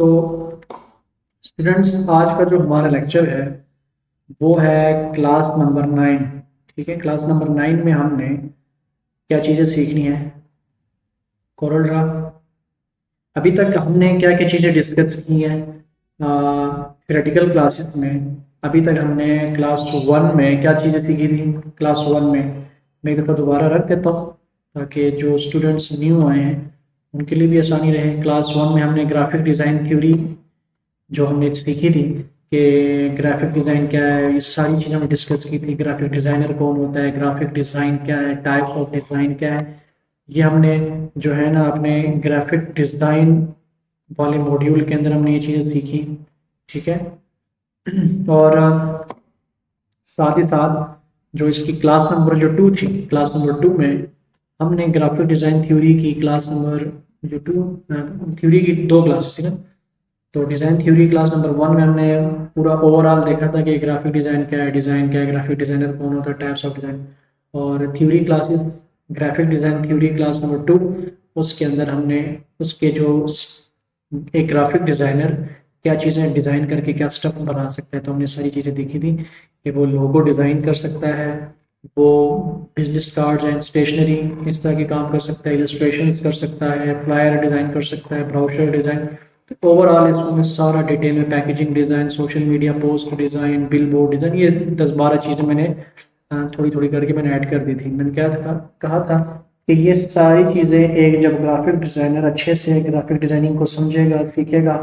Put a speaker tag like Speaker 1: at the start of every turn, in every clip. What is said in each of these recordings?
Speaker 1: तो स्टूडेंट्स, आज का जो हमारा लेक्चर है वो है क्लास नंबर 9। ठीक है, क्लास नंबर 9 में हमने क्या चीज़ें सीखनी है। Corel Draw. अभी तक हमने क्या क्या चीज़ें डिस्कस की हैं थ्योरेटिकल क्लासेस में। अभी तक हमने क्लास 1 में क्या चीज़ें सीखी थी। क्लास 1 में मैं एक दफ़ा दोबारा रख देता हूँ ताकि जो स्टूडेंट्स न्यू आए हैं उनके लिए भी आसानी रहे। क्लास 1 में हमने ग्राफिक डिज़ाइन थ्योरी जो हमने सीखी थी कि ग्राफिक डिज़ाइन क्या है, ये सारी चीज़ें हमने डिस्कस की थी। ग्राफिक डिज़ाइनर कौन होता है, ग्राफिक डिज़ाइन क्या है, टाइप्स ऑफ डिज़ाइन क्या है, ये हमने जो है ना अपने ग्राफिक डिज़ाइन वाले मॉड्यूल के अंदर हमने ये चीज़ें सीखी। ठीक है, और साथ ही साथ जो इसकी क्लास नंबर जो 2 थी, क्लास नंबर 2 में हमने ग्राफिक डिज़ाइन थ्योरी की क्लास नंबर जो 2 थ्योरी की 2 क्लासेस थी ना। तो डिज़ाइन थ्योरी क्लास नंबर 1 में हमने पूरा ओवरऑल देखा था कि ग्राफिक डिज़ाइन क्या है, ग्राफिक डिज़ाइनर कौन होता है, टाइप्स ऑफ डिज़ाइन। और theory classes graphic design theory class number 2, उसके अंदर हमने उसके जो एक ग्राफिक डिज़ाइनर क्या चीज़ें डिज़ाइन करके क्या स्टफ बना सकता है, तो हमने सारी चीज़ें देखी थी कि वो लोगो डिज़ाइन कर सकता है, वो बिजनेस कार्ड्स एंड स्टेशनरी इस तरह के काम कर सकता है, इलस्ट्रेशन कर सकता है, फ्लायर डिज़ाइन कर सकता है, ब्राउचर डिज़ाइन। तो ओवरऑल इसमें सारा डिटेल में packaging design, social media post design, bill board design, ये 10-12 चीज़ें मैंने थोड़ी थोड़ी करके मैंने ऐड कर दी थी। मैंने क्या कहा था कि ये सारी चीज़ें एक जब ग्राफिक डिज़ाइनर अच्छे से ग्राफिक डिज़ाइनिंग को समझेगा, सीखेगा,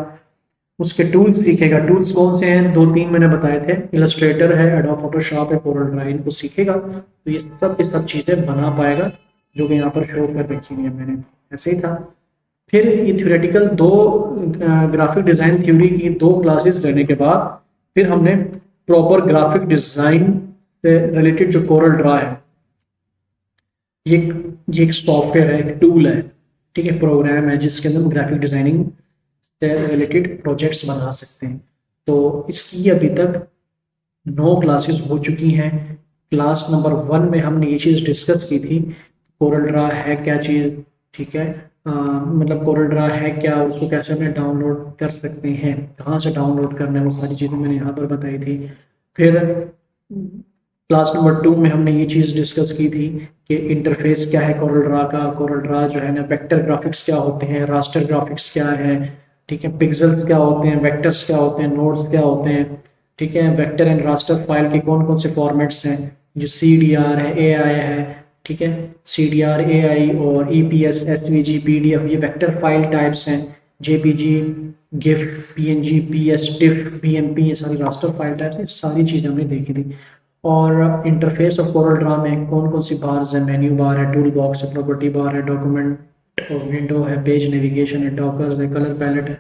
Speaker 1: उसके टूल्स सीखेगा। टूल्स कौन से हैं, 2-3 मैंने बताए थे, इलस्ट्रेटर है, एडोब फोटोशॉप है, कोरल ड्रा, इनको सीखेगा तो ये सब चीज़ें बना पाएगा जो कि यहाँ पर शो कर रखी है मैंने। ऐसे ही था। फिर ये थ्योरेटिकल दो ग्राफिक डिज़ाइन थ्योरी की 2 क्लासेस लेने के बाद फिर हमने प्रॉपर ग्राफिक डिज़ाइन से रिलेटेड जो कोरल ड्रा है, ये ये एक सॉफ्टवेयर है, एक टूल है, ठीक है, प्रोग्राम है जिसके अंदर हम ग्राफिक डिज़ाइनिंग से रिलेटेड प्रोजेक्ट्स बना सकते हैं। तो इसकी अभी तक 9 क्लासेस हो चुकी हैं। क्लास नंबर 1 में हमने ये चीज़ डिस्कस की थी, कोरल ड्रा है क्या चीज़। ठीक है, मतलब कोरल ड्रा है क्या, उसको कैसे हमें डाउनलोड कर सकते हैं, कहाँ से डाउनलोड करना है, वो सारी चीज़ें मैंने यहाँ पर बताई थी। फिर क्लास नंबर 2 में हमने ये चीज़ डिस्कस की थी कि इंटरफेस क्या है कोरल ड्रा का। कोरल ड्रा जो है ना, वेक्टर ग्राफिक्स क्या होते हैं, रास्टर ग्राफिक्स क्या है, ठीक है, पिक्सेल्स क्या होते हैं, वेक्टर्स क्या होते हैं, नोड्स क्या होते हैं, ठीक है, वेक्टर एंड रास्टर फाइल के कौन कौन से फॉर्मेट्स हैं, जो CDR है, AI है, ठीक है, CDR, AI और EPS, SVG, PDF, ये वेक्टर फाइल टाइप्स हैं। JPG, GIF, PNG, PS, TIFF, BMP, ये सारी रास्टर फाइल टाइप्स, ये सारी चीज़ें हमने देखी थी। और इंटरफेस ऑफ कोरल ड्रा में कौन कौन सी बार्स है, मेन्यू बार है, टूल बॉक्स है, प्रॉपर्टी बार है, डॉक्यूमेंट और विंडो है, पेज नेविगेशन है, डॉकर्स है, कलर पैलेट है,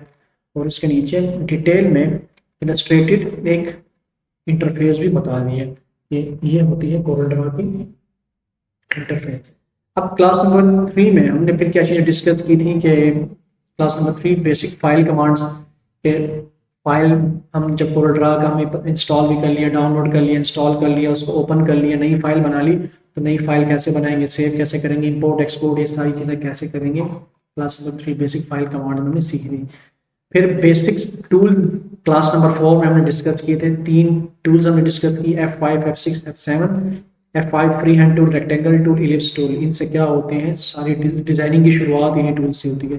Speaker 1: और उसके नीचे डिटेल में इलस्ट्रेटेड एक इंटरफेस भी बता दी है। ये होती है कोरल ड्रा की इंटरफेस। अब क्लास नंबर 3 में हमने फिर क्या चीज़ें डिस्कस की थी कि class number 3 basic file commands के फाइल हम जब कोरल ड्रा का हमने इंस्टॉल भी कर लिया, डाउनलोड कर लिया, इंस्टॉल कर लिया, उसको ओपन कर लिया, नई फाइल बना ली, तो नई फाइल कैसे बनाएंगे, सेव कैसे करेंगे, इंपोर्ट एक्सपोर्ट, ये सारी चीज़ें कैसे करेंगे, class number 3 basic file command हमने सीख ली। फिर बेसिक टूल्स क्लास नंबर 4 में हमने डिस्कस किए थे। 3 टूल्स हमने डिस्कस की, F5, F6, F7। F5 free hand tool, rectangle tool, ellipse tool, इनसे क्या होते हैं, सारी डिजाइनिंग की शुरुआत इन्हीं टूल से होती है।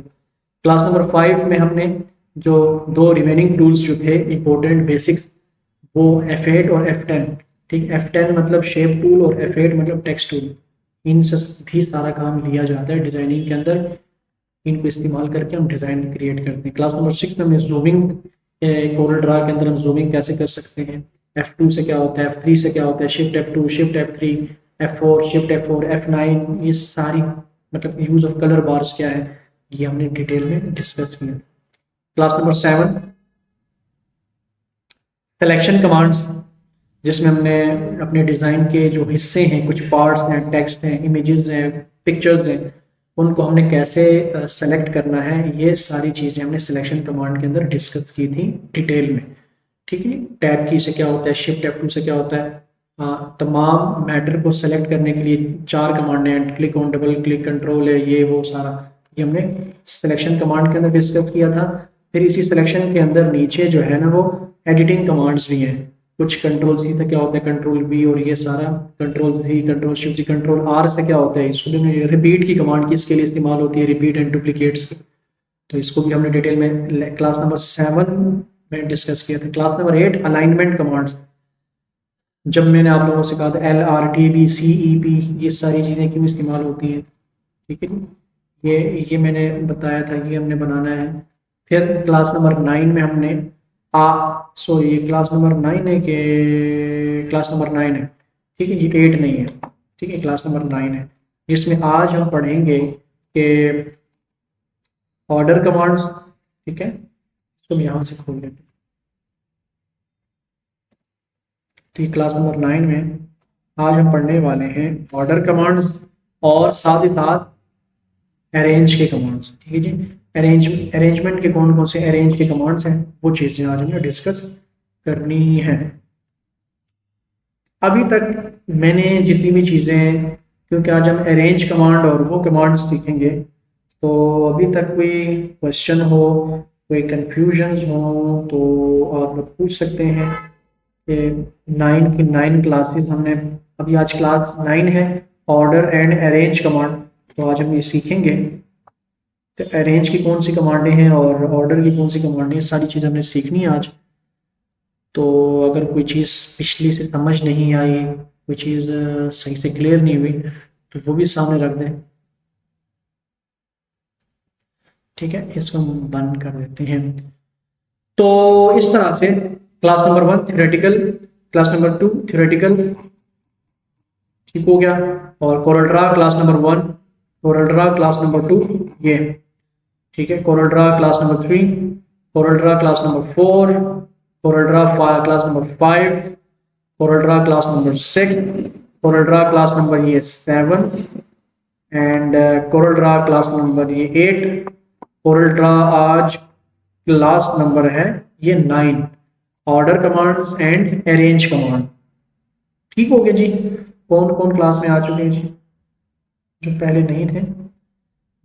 Speaker 1: क्लास नंबर 5 में हमने जो 2 रिमेनिंग टूल्स जो थे इंपॉर्टेंट बेसिक्स, वो F8 और F10। ठीक, F10 मतलब शेप टूल और F8 मतलब टेक्स्ट टूल, इनसे भी सारा काम लिया जाता है डिजाइनिंग के अंदर। इनको इस्तेमाल करके हम डिज़ाइन क्रिएट करते हैं। क्लास नंबर 6 में हमने जूमिंग, कोरल ड्रा के अंदर हम जूमिंग कैसे कर सकते हैं, F2 से क्या होता है, F3 से क्या होता है, shift F2, shift F3, F4, shift F4, F9, ये सारी मतलब यूज़ ऑफ कलर बार्स क्या है, ये हमने डिटेल में डिस्कस किया। क्लास नंबर 7 सिलेक्शन कमांड्स, जिसमें हमने अपने डिज़ाइन के जो हिस्से हैं, कुछ पार्ट्स हैं, टेक्स्ट हैं, इमेजेस हैं, पिक्चर्स हैं, उनको हमने कैसे सेलेक्ट करना है, ये सारी चीज़ें हमने सिलेक्शन कमांड के अंदर डिस्कस की थी डिटेल में। ठीक है, टैब की से क्या होता है, शिफ्ट F2 से क्या होता है, तमाम मैटर को सेलेक्ट करने के लिए 4 कमांड हैं, click on, double click, control है, ये वो सारा, ये हमने सिलेक्शन कमांड के अंदर डिस्कस किया था। फिर इसी सिलेक्शन के अंदर नीचे जो है ना वो एडिटिंग कमांड्स भी हैं। कुछ कंट्रोल सी से क्या होता है, कंट्रोल वी, और ये सारा control C, control shift G, control R से क्या होता है, इसको रिपीट की कमांड किसके लिए इस्तेमाल होती है, रिपीट एंड डुप्लीकेट्स की। तो इसको भी हमने डिटेल में क्लास नंबर 7 में डिस्कस किया था। क्लास नंबर 8 अलाइनमेंट कमांड्स, जब मैंने आप लोगों से कहा था L R T B C E P, ये सारी चीज़ें क्यों इस्तेमाल होती हैं, ठीक है जी। ये मैंने बताया था, ये हमने बनाना है। फिर क्लास नंबर 9 में हमने आ सॉरी ये क्लास नंबर 9 है कि क्लास नंबर 9 है, ठीक है, ये 8 नहीं है, ठीक है, क्लास नंबर 9 है, जिसमें आज हम पढ़ेंगे कि ऑर्डर कमांड्स, ठीक है। तो हम यहाँ से खोल लेते हैं। तो ये क्लास नंबर 9 में आज हम पढ़ने वाले हैं ऑर्डर कमांड्स और साथ ही साथ अरेंज के कमांड्स, ठीक है जी। अरेंजमेंट के कौन कौन से अरेंज के कमांड्स हैं, वो चीज़ें आज हमें डिस्कस करनी है। अभी तक मैंने जितनी भी चीज़ें, क्योंकि आज हम अरेंज कमांड और वो कमांड्स सीखेंगे, तो अभी तक कोई क्वेश्चन हो, कोई कंफ्यूजन हो तो आप लोग पूछ सकते हैं कि 9 की 9 क्लासेस हमने, अभी आज क्लास 9 है, ऑर्डर एंड अरेंज कमांड, तो आज हम ये सीखेंगे। तो अरेंज की कौन सी कमांडें हैं और ऑर्डर की कौन सी कमांडें हैं, सारी चीज़ हमने सीखनी है आज। तो अगर कोई चीज़ पिछली से समझ नहीं आई, कोई चीज़ सही से क्लियर नहीं हुई, तो वो भी सामने रख दें, ठीक है। इसको हम बंद कर देते हैं। तो इस तरह से class number 1 theoretical, class number 2 theoretical, ठीक हो गया। और Corel Draw class number 1, Corel Draw class number 2, ये ठीक है। Corel Draw class number 3, Corel Draw class number 4, Corel Draw class number 5, Corel Draw class number 6, Corel Draw class number ये 7, and Corel Draw class number ये 8, Corel Draw आज class number है ये 9, order commands and arrange command, ठीक हो गया जी। कौन कौन क्लास में आ चुके हैं जी, जो पहले नहीं थे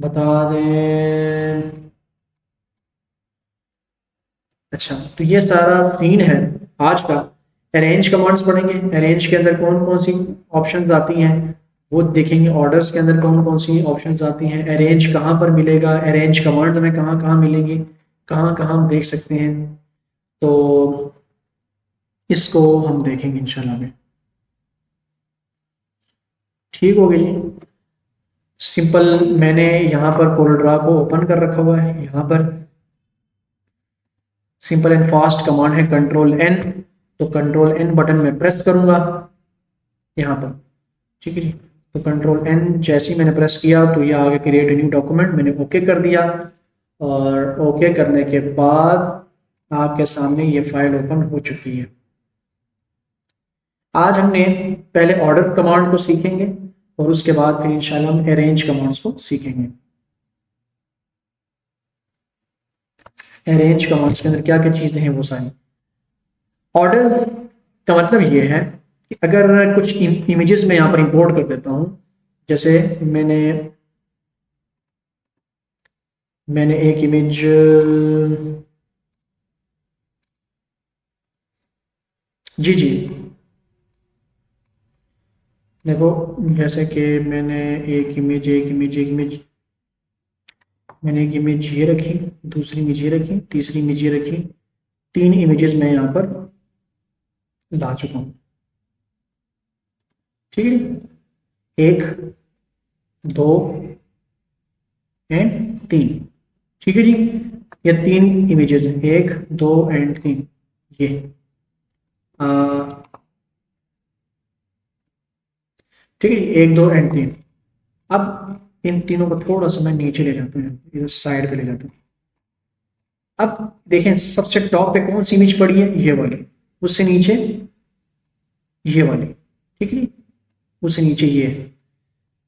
Speaker 1: बता दें। अच्छा, तो ये सारा सीन है आज का। अरेंज कमांड्स पढ़ेंगे, अरेंज के अंदर कौन कौन सी ऑप्शंस आती हैं वो देखेंगे, ऑर्डर्स के अंदर कौन कौन सी ऑप्शंस आती हैं, अरेंज कहाँ पर मिलेगा, अरेंज कमांड्स में कहाँ कहाँ मिलेंगी, कहाँ कहाँ हम देख सकते हैं, तो इसको हम देखेंगे इंशाल्लाह में, ठीक हो गया जी। सिंपल, मैंने यहाँ पर कोल्ड्रा को ओपन कर रखा हुआ है, यहाँ पर सिंपल एंड फास्ट कमांड है कंट्रोल एन, तो कंट्रोल एन बटन में प्रेस करूंगा यहाँ पर, ठीक है जी। तो कंट्रोल एन जैसे ही मैंने प्रेस किया तो ये आगे क्रिएट न्यू डॉक्यूमेंट, मैंने ओके कर दिया, और ओके करने के बाद आपके सामने ये फाइल ओपन हो चुकी है। आज हमने पहले ऑर्डर कमांड को सीखेंगे और उसके बाद फिर इंशाल्लाह हम अरेंज कमांड्स को सीखेंगे। अरेंज कमांड्स के अंदर क्या क्या चीजें हैं वो सारी। ऑर्डर का मतलब ये है कि अगर कुछ इमेजेस में यहाँ पर इंपोर्ट कर देता हूँ, जैसे मैंने मैंने एक इमेज, जी जी, देखो, जैसे कि मैंने एक इमेज मैंने एक इमेज ये रखी, दूसरी इमेज ये रखी, तीसरी इमेज ये रखी, 3 इमेजेस मैं यहाँ पर ला चुका हूँ, ठीक है। 1, 2 एंड 3, ठीक है जी। ये 3 इमेजेस हैं, 1, 2 एंड 3, ये आ, ठीक है, 1, 2 एंड 3। अब इन तीनों को थोड़ा सा मैं नीचे ले जाता हूँ, इधर साइड पे ले जाता हूँ। अब देखें सबसे टॉप पे कौन सी इमेज पड़ी है, ये वाली, उससे नीचे ये वाली, ठीक है, उससे नीचे ये,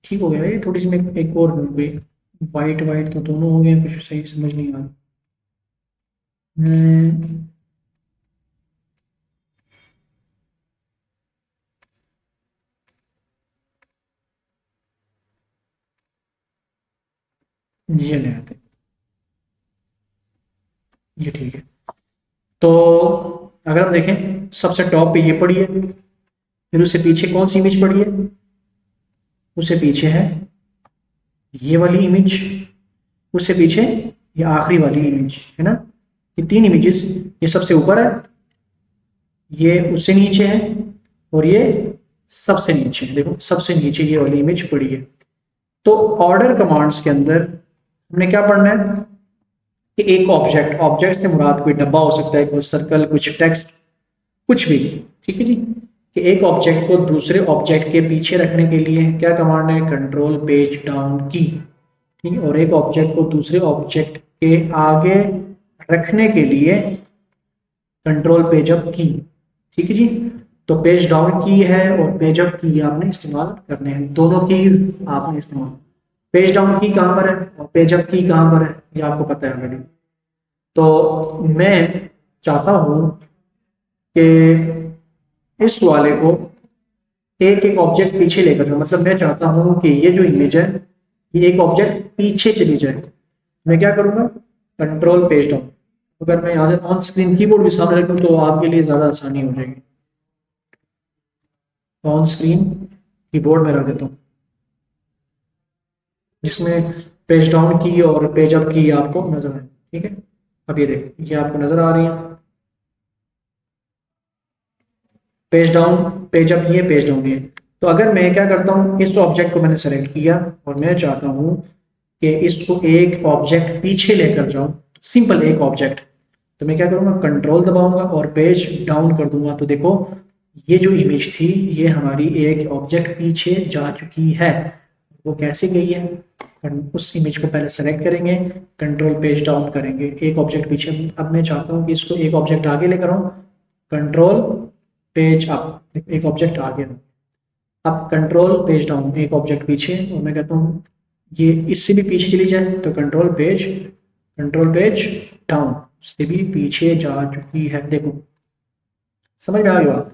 Speaker 1: ठीक हो गया। ये थोड़ी सी मैं एक और हो गई, वाइट वाइट तो दोनों हो गए, कुछ सही समझ नहीं आ रहा। हम्म, ये ले आते हैं। ये ठीक है। तो अगर हम देखें सबसे टॉप पे ये पड़ी है, फिर उससे पीछे कौन सी इमेज पड़ी है, उससे पीछे है ये वाली इमेज, उससे पीछे ये आखिरी वाली इमेज है ना, ये तीन इमेजेस, ये सबसे ऊपर है, ये उससे नीचे है, और ये सबसे नीचे है। देखो सबसे नीचे ये वाली इमेज पड़ी है। तो ऑर्डर कमांड्स के अंदर हमने क्या पढ़ना है कि एक ऑब्जेक्ट, ऑब्जेक्ट से मुराद कोई डब्बा हो सकता है, कोई सर्कल, कुछ टेक्स्ट, कुछ भी, ठीक है जी, कि एक ऑब्जेक्ट को दूसरे ऑब्जेक्ट के पीछे रखने के लिए क्या कमांड है, कंट्रोल पेज डाउन की, ठीक है, और एक ऑब्जेक्ट को दूसरे ऑब्जेक्ट के आगे रखने के लिए कंट्रोल पेज अप की, ठीक है जी। तो पेज डाउन की है और पेज अप की आपने इस्तेमाल करने हैं, दोनों कीज आपने इस्तेमाल, पेज डाउन की कहाँ पर है और पेज अप की कहाँ पर है ये आपको पता है ऑलरेडी। तो मैं चाहता हूं कि इस वाले को एक एक ऑब्जेक्ट पीछे लेकर जाऊं, मतलब मैं चाहता हूं कि ये जो इमेज है ये एक ऑब्जेक्ट पीछे चली जाए। मैं क्या करूंगा, कंट्रोल पेज डाउन, अगर मैं यहाँ से ऑन स्क्रीन कीबोर्ड भी सामने रखूं तो आपके लिए ज्यादा आसानी हो जाएगी। ऑन स्क्रीन कीबोर्ड में रख देता हूँ जिसमें पेज डाउन की और पेज अप की आपको नजर आए, ठीक है। अब ये देखो ये आपको नजर आ रही है, पेज डाउन पेज अप ये पेज डाउन ये। तो अगर मैं क्या करता हूँ, इस ऑब्जेक्ट को मैंने सेलेक्ट किया और मैं चाहता हूँ कि इसको एक ऑब्जेक्ट पीछे लेकर जाऊं, सिंपल एक ऑब्जेक्ट, तो मैं क्या करूंगा, कंट्रोल दबाऊंगा और पेज डाउन कर दूंगा। तो देखो ये जो इमेज थी ये हमारी एक ऑब्जेक्ट पीछे जा चुकी है। वो कैसे गई है, उस इमेज को पहले सेलेक्ट करेंगे, कंट्रोल पेज डाउन करेंगे, एक ऑब्जेक्ट पीछे। अब मैं चाहता हूँ कि इसको एक ऑब्जेक्ट आगे लेकर आऊँ, कंट्रोल पेज अप, एक ऑब्जेक्ट आगे, अब कंट्रोल पेज डाउन, एक ऑब्जेक्ट पीछे, और मैं कहता हूँ ये इससे भी पीछे चली जाए तो कंट्रोल पेज डाउन, उससे भी पीछे जा चुकी है। देखो समझ में आ गया।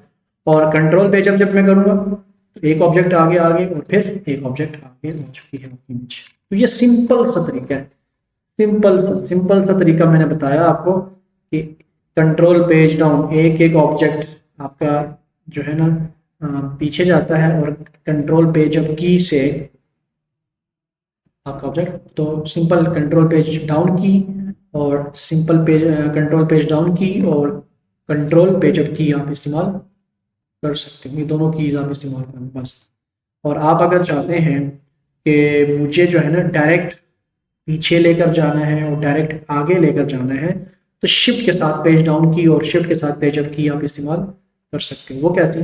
Speaker 1: और कंट्रोल पेज अप जब मैं करूंगा तो एक ऑब्जेक्ट आगे आगे और फिर एक ऑब्जेक्ट आगे हो चुकी है इमेज। तो ये सिंपल सा तरीका है, सिंपल सा तरीका मैंने बताया आपको कि कंट्रोल पेज डाउन, एक एक ऑब्जेक्ट आपका जो है ना पीछे जाता है, और कंट्रोल पेज अप की से आपका ऑब्जेक्ट, तो सिंपल कंट्रोल पेज डाउन की और simple page control page down की और कंट्रोल पेज अप की आप इस्तेमाल कर सकते हो, ये दोनों कीज आप इस्तेमाल करें बस। और आप अगर चाहते हैं कि मुझे जो है ना डायरेक्ट पीछे लेकर जाना है और डायरेक्ट आगे लेकर जाना है, तो शिफ्ट के साथ पेज डाउन की और शिफ्ट के साथ पेज अप की आप इस्तेमाल कर सकते हो। वो कैसे,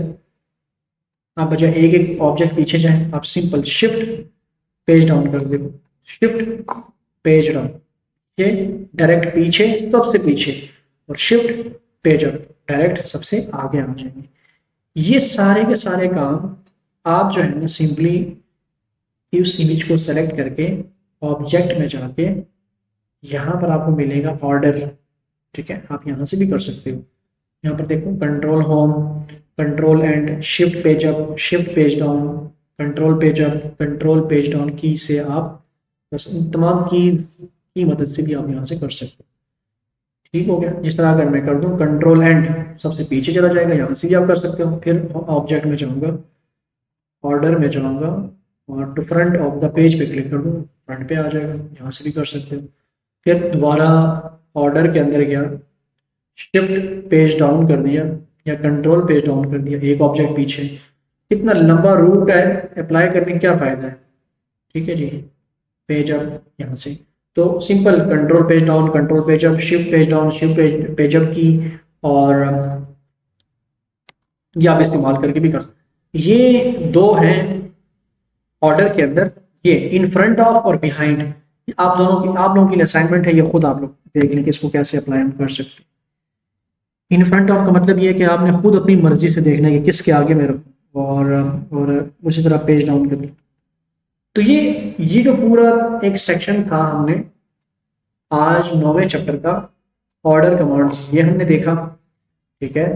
Speaker 1: आप बजाय एक एक ऑब्जेक्ट पीछे जाएं, आप सिंपल शिफ्ट पेज डाउन कर दो, शिफ्ट पेज डाउन, ये डायरेक्ट पीछे सबसे पीछे, और शिफ्ट पेज अप डायरेक्ट सबसे आगे आ जाएंगे। ये सारे के सारे काम आप जो है ना सिंपली इस इमेज को सेलेक्ट करके ऑब्जेक्ट में जाके यहाँ पर आपको मिलेगा ऑर्डर, ठीक है, आप यहाँ से भी कर सकते हो। यहाँ पर देखो control home, control and shift page up, shift page down, control page up, control page down की से आप बस इन तमाम की मदद से भी आप यहाँ से कर सकते हो। ठीक हो गया। जिस तरह अगर मैं कर दूँ कंट्रोल एंड सबसे पीछे चला जाएगा, यहाँ से भी आप कर सकते हो। फिर ऑब्जेक्ट में जाऊँगा, ऑर्डर में जाऊँगा और to front of the page पे क्लिक कर दूँ, फ्रंट पे आ जाएगा, यहाँ से भी कर सकते हो। फिर दोबारा ऑर्डर के अंदर गया, शिफ्ट पेज डाउन कर दिया या कंट्रोल पेज डाउन कर दिया, एक ऑब्जेक्ट पीछे। कितना लंबा रूट है, अप्लाई करने का क्या फ़ायदा है, ठीक है जी। पेज अप यहाँ से तो simple control page down, control page up, shift page down, shift page up की, और ये आप इस्तेमाल करके भी कर सकते। ये दो हैं ऑर्डर के अंदर, ये इन फ्रंट ऑफ और बिहाइंड, आप लोगों की असाइनमेंट है, ये खुद आप लोग देख लें कि इसको कैसे अप्लाई हम कर सकते हैं। इन फ्रंट ऑफ का मतलब ये है कि आपने खुद अपनी मर्जी से देखना है कि किसके आगे मैं रखूँ, और उसी तरह पेज डाउन कर। तो ये जो पूरा एक सेक्शन था हमने आज 9वें चैप्टर का ऑर्डर कमांड्स, ये हमने देखा, ठीक है।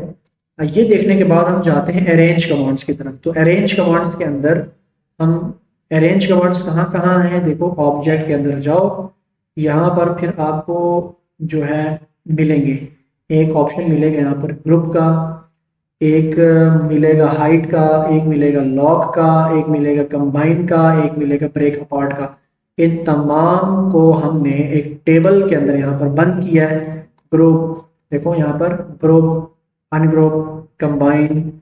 Speaker 1: ये देखने के बाद हम जाते हैं अरेंज कमांड्स की तरफ। तो अरेंज कमांड्स के अंदर हम, अरेंज कमांड्स कहाँ कहाँ हैं, देखो ऑब्जेक्ट के अंदर जाओ, यहाँ पर फिर आपको जो है मिलेंगे। एक ऑप्शन मिलेगा यहाँ पर ग्रुप का, एक मिलेगा हाइट का, एक मिलेगा लॉग का, एक मिलेगा कंबाइन का, एक मिलेगा ब्रेक अपार्ट का। इन तमाम को हमने एक टेबल के अंदर यहाँ पर बंद किया है। ग्रुप देखो यहाँ पर ग्रुप, अनग्रुप, कंबाइन,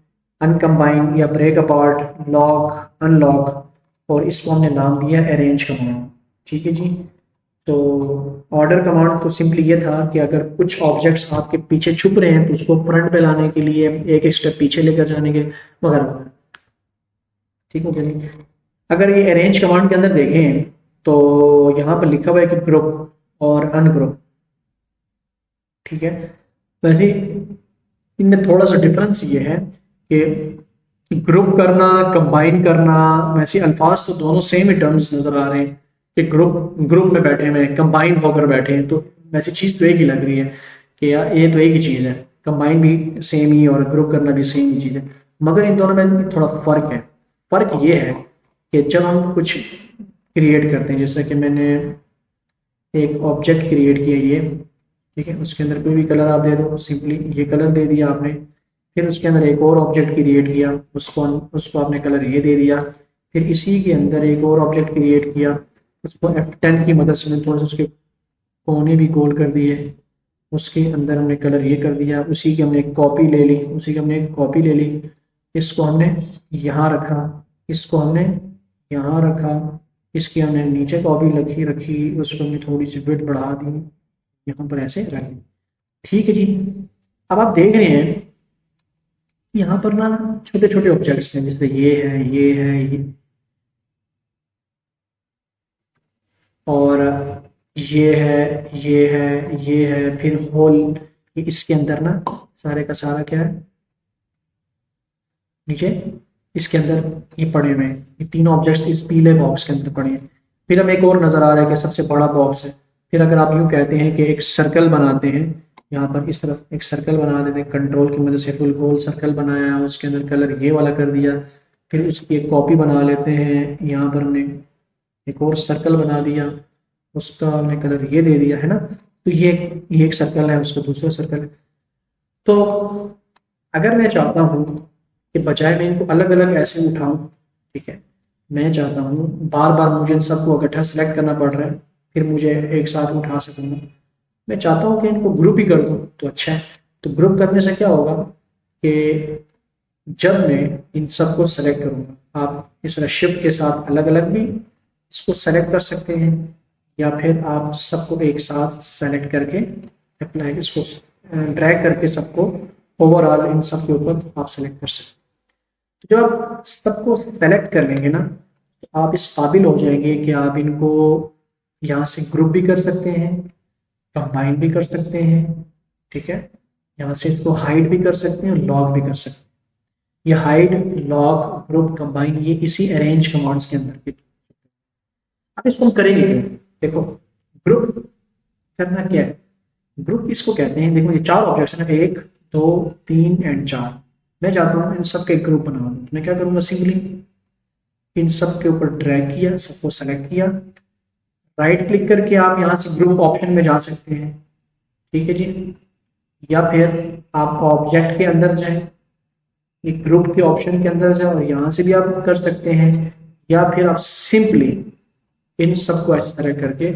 Speaker 1: अनकंबाइन या ब्रेक अपार्ट, लॉक, अनलॉक, और इसको हमने नाम दिया अरेंज कमांड। ठीक है जी। तो ऑर्डर कमांड तो सिंपली ये था कि अगर कुछ ऑब्जेक्ट्स आपके पीछे छुप रहे हैं तो उसको फ्रंट पे लाने के लिए, एक एक स्टेप पीछे लेकर जाने के वगैरह वगैरह। ठीक है चलिए, अगर ये अरेंज कमांड के अंदर देखें तो यहाँ पर लिखा हुआ है कि ग्रुप और अनग्रुप। ठीक है, वैसे इनमें थोड़ा सा डिफरेंस ये है कि ग्रुप करना, कंबाइन करना, वैसे अल्फाज तो दोनों सेम ही टर्म्स नजर आ रहे हैं कि ग्रुप ग्रुप में बैठे हुए हैं, कंबाइन होकर बैठे हैं, तो वैसे चीज़ तो एक ही लग रही है कि यार ये तो एक ही चीज़ है, कंबाइन भी सेम ही और ग्रुप करना भी सेम ही चीज़ है। मगर इन दोनों में थोड़ा फर्क है। फर्क ये है कि जब हम कुछ क्रिएट करते हैं, जैसा कि मैंने एक ऑब्जेक्ट क्रिएट किया ये, ठीक है, उसके अंदर कोई भी कलर आप दे दो, सिंपली ये कलर दे दिया आपने। फिर उसके अंदर एक और ऑब्जेक्ट क्रिएट किया, उसको उसको आपने कलर ये दे दिया। फिर इसी के अंदर एक और ऑब्जेक्ट क्रिएट किया, उसको F10 की मदद से मैंने थोड़ा सा उसके कोने भी गोल कर दिए, उसके अंदर हमने कलर ये कर दिया। उसी की हमने एक कॉपी ले ली, उसी की हमने एक कॉपी ले ली, इसको हमने यहाँ रखा, इसको हमने यहाँ रखा, इसकी हमने नीचे कॉपी रखी रखी, उसको हमने थोड़ी सी विड्थ बढ़ा दी, यहाँ पर ऐसे रख दी। ठीक है जी। अब आप देख रहे हैं यहाँ पर ना छोटे छोटे ऑब्जेक्ट्स हैं, जैसे ये है, ये है, और ये है, ये है, ये है, फिर होल, इसके अंदर ना सारे का सारा क्या है नीचे, इसके अंदर ये पड़े हुए हैं, ये तीनों ऑब्जेक्ट्स इस पीले बॉक्स के अंदर पड़े हैं। फिर हमें एक और नजर आ रहा है कि सबसे बड़ा बॉक्स है। फिर अगर आप यूँ कहते हैं कि एक सर्कल बनाते हैं, यहाँ पर इस तरफ एक सर्कल बना देते हैं, कंट्रोल की मदद से फुल गोल सर्कल बनाया, उसके अंदर कलर ये वाला कर दिया। फिर उसकी एक कॉपी बना लेते हैं, यहाँ पर हमने एक और सर्कल बना दिया, उसका हमने कलर ये दे दिया है ना। तो ये एक सर्कल है, उसका दूसरा सर्कल है। तो अगर मैं चाहता हूँ कि बजाय मैं इनको अलग अलग ऐसे उठाऊं, ठीक है, मैं चाहता हूँ बार बार मुझे इन सबको इकट्ठा सेलेक्ट करना पड़ रहा है, फिर मुझे एक साथ उठा सकूंगा। मैं चाहता हूँ कि इनको ग्रुप ही कर दूँ तो अच्छा है। तो ग्रुप करने से क्या होगा कि जब मैं इन सबको सेलेक्ट करूँगा, आप इस तरह शिफ्ट के साथ अलग अलग भी इसको सेलेक्ट कर सकते हैं, या फिर आप सबको एक साथ सेलेक्ट करके अप्लाई इसको ड्रैग करके सबको ओवरऑल इन सब के ऊपर आप सेलेक्ट कर सकते हैं। तो जब आप सबको सेलेक्ट कर लेंगे ना, तो आप इस काबिल हो जाएंगे कि आप इनको यहाँ से ग्रुप भी कर सकते हैं, कंबाइन भी कर सकते हैं, ठीक है, यहाँ से इसको हाइड भी कर सकते हैं और लॉग भी कर सकते हैं। ये हाइड, लॉग, ग्रुप, कंबाइन, ये इसी अरेंज कमांड्स के अंदर के। अब इसको हम करेंगे क्यों? देखो, ग्रुप करना क्या है? ग्रुप इसको कहते हैं, देखो ये चार ऑब्जेक्ट्स हैं, 1 2 3 एंड 4। मैं चाहता हूँ इन सब का एक ग्रुप बना दूँ, तो मैं क्या करूँगा, सिंपली इन सब के ऊपर ड्रैग किया, सबको सेलेक्ट किया, राइट क्लिक करके आप यहाँ से ग्रुप ऑप्शन में जा सकते हैं। ठीक है जी। या फिर आप ऑब्जेक्ट के अंदर जाएं, एक ग्रुप के ऑप्शन के अंदर जाए और यहाँ से भी आप कर सकते हैं, या फिर आप सिंपली इन सबको इस तरह करके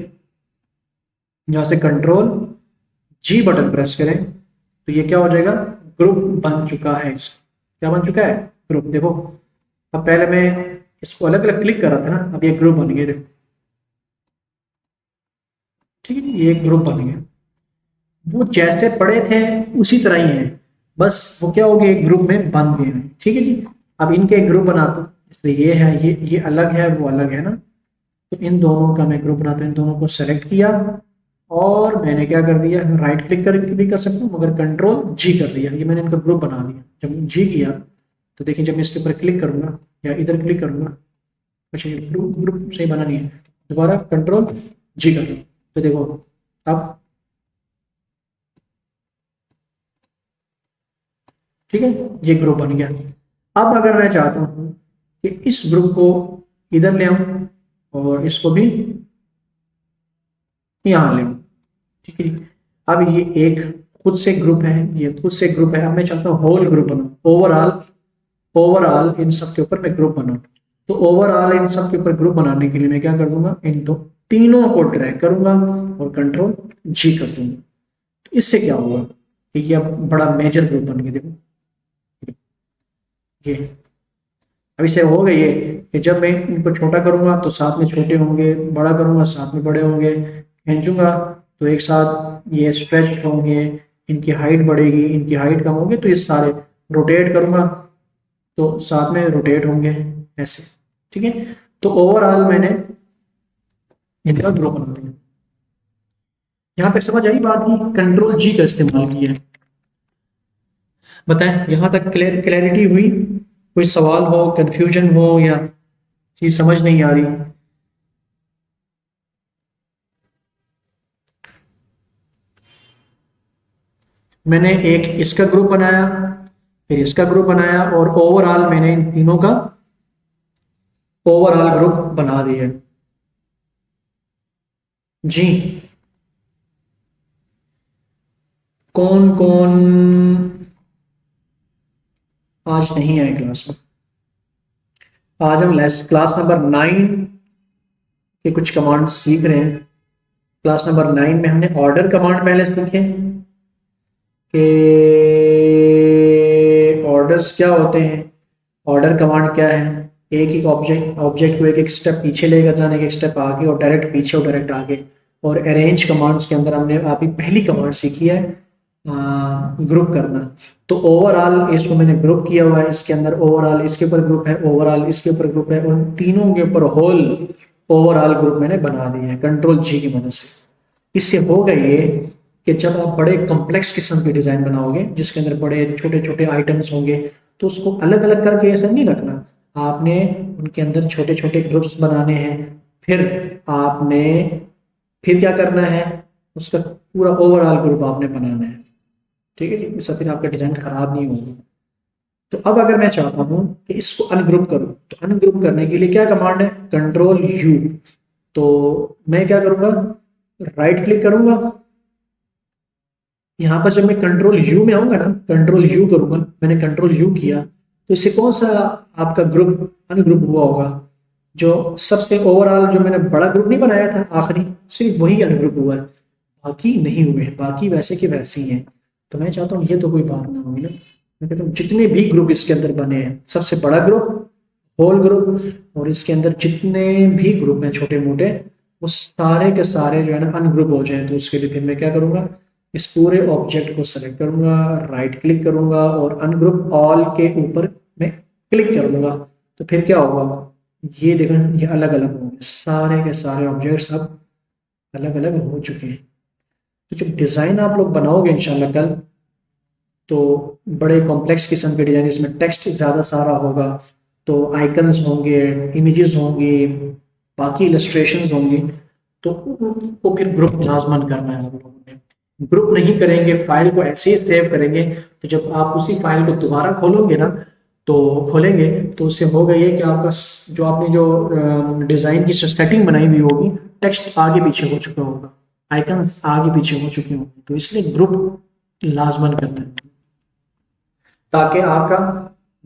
Speaker 1: यहाँ से कंट्रोल जी बटन प्रेस करें, तो ये क्या हो जाएगा, ग्रुप बन चुका है। इस क्या बन चुका है, ग्रुप। देखो, अब पहले मैं इसको अलग अलग क्लिक कर रहा था ना, अब ये ग्रुप बन गया। देखो, ठीक है, ये ग्रुप बन गया। वो जैसे पड़े थे उसी तरह ही है, बस वो क्या हो गया, एक ग्रुप में बन गए हैं। ठीक है जी। अब इनके एक ग्रुप बना दो, जैसे ये है, ये अलग है, वो अलग है ना, तो इन दोनों का मैं ग्रुप बनाता हूँ। इन दोनों को सेलेक्ट किया और मैंने क्या कर दिया, राइट क्लिक करके भी कर सकता हूँ, मगर कंट्रोल जी कर दिया, ये मैंने इनका ग्रुप बना दिया। जब जी किया तो देखिए, जब मैं इसके ऊपर क्लिक करूंगा या इधर क्लिक करूंगा, अच्छा ये ग्रुप ग्रुप सही बना नहीं है, दोबारा कंट्रोल जी कर दो, तो देखो अब ठीक है, ये ग्रुप बन गया। अब अगर मैं चाहता हूँ कि इस ग्रुप को इधर ले आऊं और इसको भी यहाँ ले आऊं, ठीक है जी, अब ये एक खुद से ग्रुप है, ये खुद से ग्रुप है। अब मैं चाहता हूँ होल ग्रुप बनाऊं, ओवरऑल, ओवरऑल इन सब के ऊपर मैं ग्रुप बनाऊं। तो ओवरऑल इन सब के ऊपर ग्रुप बनाने के लिए मैं क्या कर दूंगा, इन दो तीनों को ड्रैग करूंगा और कंट्रोल जी कर दूंगा। तो इससे क्या होगा कि ये अब बड़ा मेजर ग्रुप बन गया। देखो ये अब इससे हो गई है कि जब मैं इनको छोटा करूंगा तो साथ में छोटे होंगे, बड़ा करूंगा साथ में बड़े होंगे, खींचूंगा तो एक साथ ये स्ट्रेच होंगे, इनकी हाइट बढ़ेगी, इनकी हाइट कम होगी, तो ये सारे रोटेट करूंगा तो साथ में रोटेट होंगे ऐसे। ठीक है, तो ओवरऑल मैंने इनका ग्रुप बना दिया। यहाँ तक समझ आई बात की, कंट्रोल जी का इस्तेमाल किया है। बताएं यहाँ तक क्लैरिटी हुई? कोई सवाल हो, कंफ्यूजन हो या चीज समझ नहीं आ रही? मैंने एक इसका ग्रुप बनाया, फिर इसका ग्रुप बनाया, और ओवरऑल मैंने इन तीनों का ओवरऑल ग्रुप बना दिया जी। कौन कौन आज नहीं आए क्लास में? आज हम क्लास नंबर 9 के कुछ कमांड सीख रहे हैं। क्लास नंबर 9 में हमने ऑर्डर कमांड पहले सीखे कि ऑर्डर्स क्या होते हैं, ऑर्डर कमांड क्या है, एक एक ऑब्जेक्ट को एक एक स्टेप पीछे लेकर जाने, एक स्टेप आगे और डायरेक्ट पीछे और डायरेक्ट आगे। और अरेंज कमांड्स के अंदर हमने अभी पहली कमांड सीखी है ग्रुप करना। तो ओवरऑल इसको मैंने ग्रुप किया हुआ है, इसके अंदर ओवरऑल इसके ऊपर ग्रुप है, ओवरऑल इसके ऊपर ग्रुप है, उन तीनों के ऊपर होल ओवरऑल ग्रुप मैंने बना दिया है कंट्रोल जी की मदद से। इससे होगा ये कि जब आप बड़े कॉम्प्लेक्स किस्म के डिजाइन बनाओगे जिसके अंदर बड़े छोटे छोटे आइटम्स होंगे, तो उसको अलग अलग करके ऐसा नहीं रखना, आपने उनके अंदर छोटे छोटे ग्रुप्स बनाने हैं। फिर आपने फिर क्या करना है, उसका पूरा ओवरऑल ग्रुप आपने बनाना है। ठीक है जी, इससे फिर आपका डिजाइन खराब नहीं होगा। तो अब अगर मैं चाहता हूं कि इसको अनग्रुप करूं, तो अनग्रुप करने के लिए क्या कमांड है, कंट्रोल यू। तो मैं क्या करूंगा, राइट क्लिक करूंगा। यहाँ पर जब मैं कंट्रोल यू में आऊंगा ना, कंट्रोल यू करूंगा, मैंने कंट्रोल यू किया, तो इससे कौन सा आपका ग्रुप अनग्रुप हुआ होगा? जो सबसे ओवरऑल जो मैंने बड़ा ग्रुप नहीं बनाया था आखिरी, सिर्फ वही अनग्रुप हुआ है, बाकी नहीं हुए, बाकी वैसे के वैसे ही हैं। तो मैं चाहता हूँ ये तो कोई बात ना हुई ना, मैं कहता हूँ जितने भी ग्रुप इसके अंदर बने हैं, सबसे बड़ा ग्रुप होल ग्रुप, और इसके अंदर जितने भी ग्रुप हैं छोटे मोटे, वो सारे के सारे जो है ना अनग्रुप हो जाए। तो उसके लिए फिर मैं क्या करूंगा, इस पूरे ऑब्जेक्ट को सेलेक्ट करूंगा, राइट क्लिक करूंगा और अनग्रुप ऑल के ऊपर मैं क्लिक करूंगा। तो फिर क्या होगा, ये देखो ये अलग अलग होंगे, सारे के सारे ऑब्जेक्ट्स अब अलग अलग हो चुके हैं। तो जब डिज़ाइन आप लोग बनाओगे इंशाल्लाह कल, तो बड़े कॉम्प्लेक्स किस्म के डिजाइन, इसमें टेक्स्ट ज़्यादा सारा होगा, तो आइकन्स होंगे, इमेजेस होंगी, बाकी इलस्ट्रेशंस होंगी, तो उनको फिर ग्रुप लाजमन करना है। हम लोगों ने ग्रुप नहीं करेंगे, फाइल को ऐसे ही सेव करेंगे, तो जब आप उसी फाइल को दोबारा खोलोगे ना, तो खोलेंगे तो उससे होगा ये कि आपका जो आपने जो डिज़ाइन की सेटिंग बनाई हुई होगी, टेक्स्ट आगे पीछे हो चुका होगा, आइकन्स आगे पीछे हो चुके होंगे। तो इसलिए ग्रुप लाजमन करना है ताकि आपका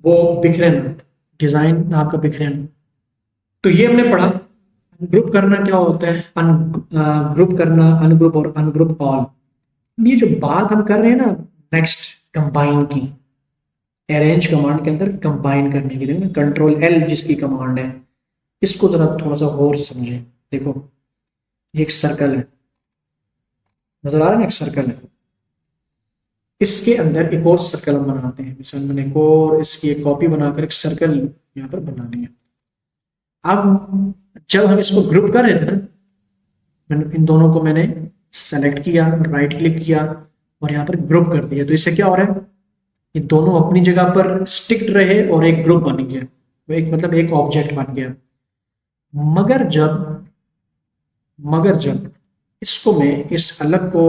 Speaker 1: वो बिखरे ना, डिजाइन आपका बिखरे ना। तो ये हमने पढ़ा ग्रुप करना क्या होता है, ग्रुप करना, अनग्रुप और अनग्रुप ऑल। ये जो बात हम कर रहे हैं ना नेक्स्ट कंबाइन की, अरेंज कमांड के अंदर कंबाइन करने के लिए कंट्रोल एल जिसकी कमांड है, इसको जरा थोड़ा सा और समझे। देखो ये एक सर्कल है, नजर आ रहा है ना, एक सर्कल है, इसके अंदर एक और सर्कल हम बनाते हैं। मिसाल मैंने एक और इसकी एक कॉपी बनाकर एक सर्कल यहाँ पर बना लिया। अब जब हम इसको ग्रुप कर रहे थे ना, मैंने इन दोनों को मैंने सेलेक्ट किया, राइट क्लिक किया और यहाँ पर ग्रुप कर दिया। तो इससे क्या हो रहा है, ये दोनों अपनी जगह पर स्टिक्ड रहे और एक ग्रुप बन गया, वो एक मतलब एक ऑब्जेक्ट बन गया। मगर जब इसको मैं इस अलग को,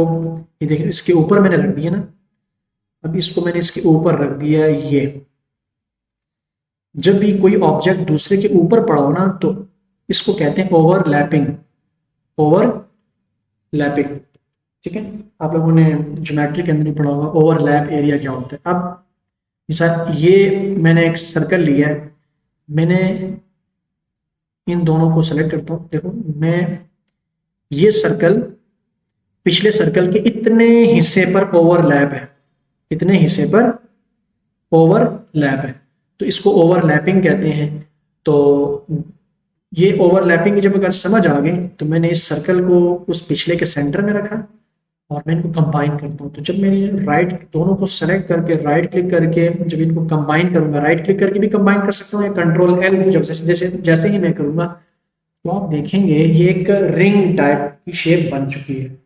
Speaker 1: ये देखिए इसके ऊपर मैंने रख दिया ना, अब इसको मैंने इसके ऊपर रख दिया ये, जब भी कोई ऑब्जेक्ट दूसरे के ऊपर पड़ा हो ना, तो इसको कहते हैं ओवरलैपिंग, ओवरलैपिंग। ठीक है, आप लोगों ने ज्योमेट्री के अंदर ही पढ़ा होगा ओवरलैप एरिया क्या होता है। अब मिसाल ये मैंने एक सर्कल लिया है, मैंने इन दोनों को सेलेक्ट करता हूँ। देखो मैं ये सर्कल पिछले सर्कल के इतने हिस्से पर ओवरलैप है, इतने हिस्से पर ओवरलैप है, तो इसको ओवरलैपिंग कहते हैं। तो ये ओवरलैपिंग की जब अगर समझ आ गई तो मैंने इस सर्कल को उस पिछले के सेंटर में रखा और मैं इनको कंबाइन करता हूँ। तो जब मैं राइट दोनों को सेलेक्ट करके राइट क्लिक करके जब इनको कंबाइन करूंगा, राइट क्लिक करके भी कंबाइन कर सकता हूँ या कंट्रोल एल जब जैसे जैसे जैसे ही मैं करूंगा तो आप देखेंगे ये एक रिंग टाइप की शेप बन चुकी है।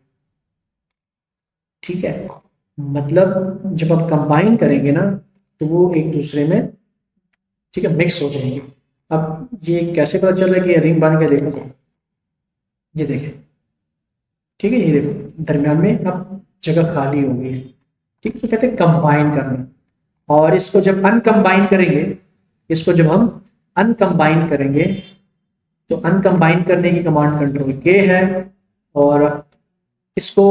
Speaker 1: ठीक है, मतलब जब आप कंबाइन करेंगे ना तो वो एक दूसरे में, ठीक है, मिक्स हो जाएंगे। अब ये कैसे पता चल रहा है कि ये रिंग बन के, देखो ये देखें, ठीक है, ये देखो दरमियान में अब जगह खाली हो गई है। ठीक है, तो कहते हैं कंबाइन करना। और इसको जब अनकंबाइन करेंगे, इसको जब हम अनकंबाइन करेंगे तो अनकंबाइन करने की कमांड कंट्रोल के है, और इसको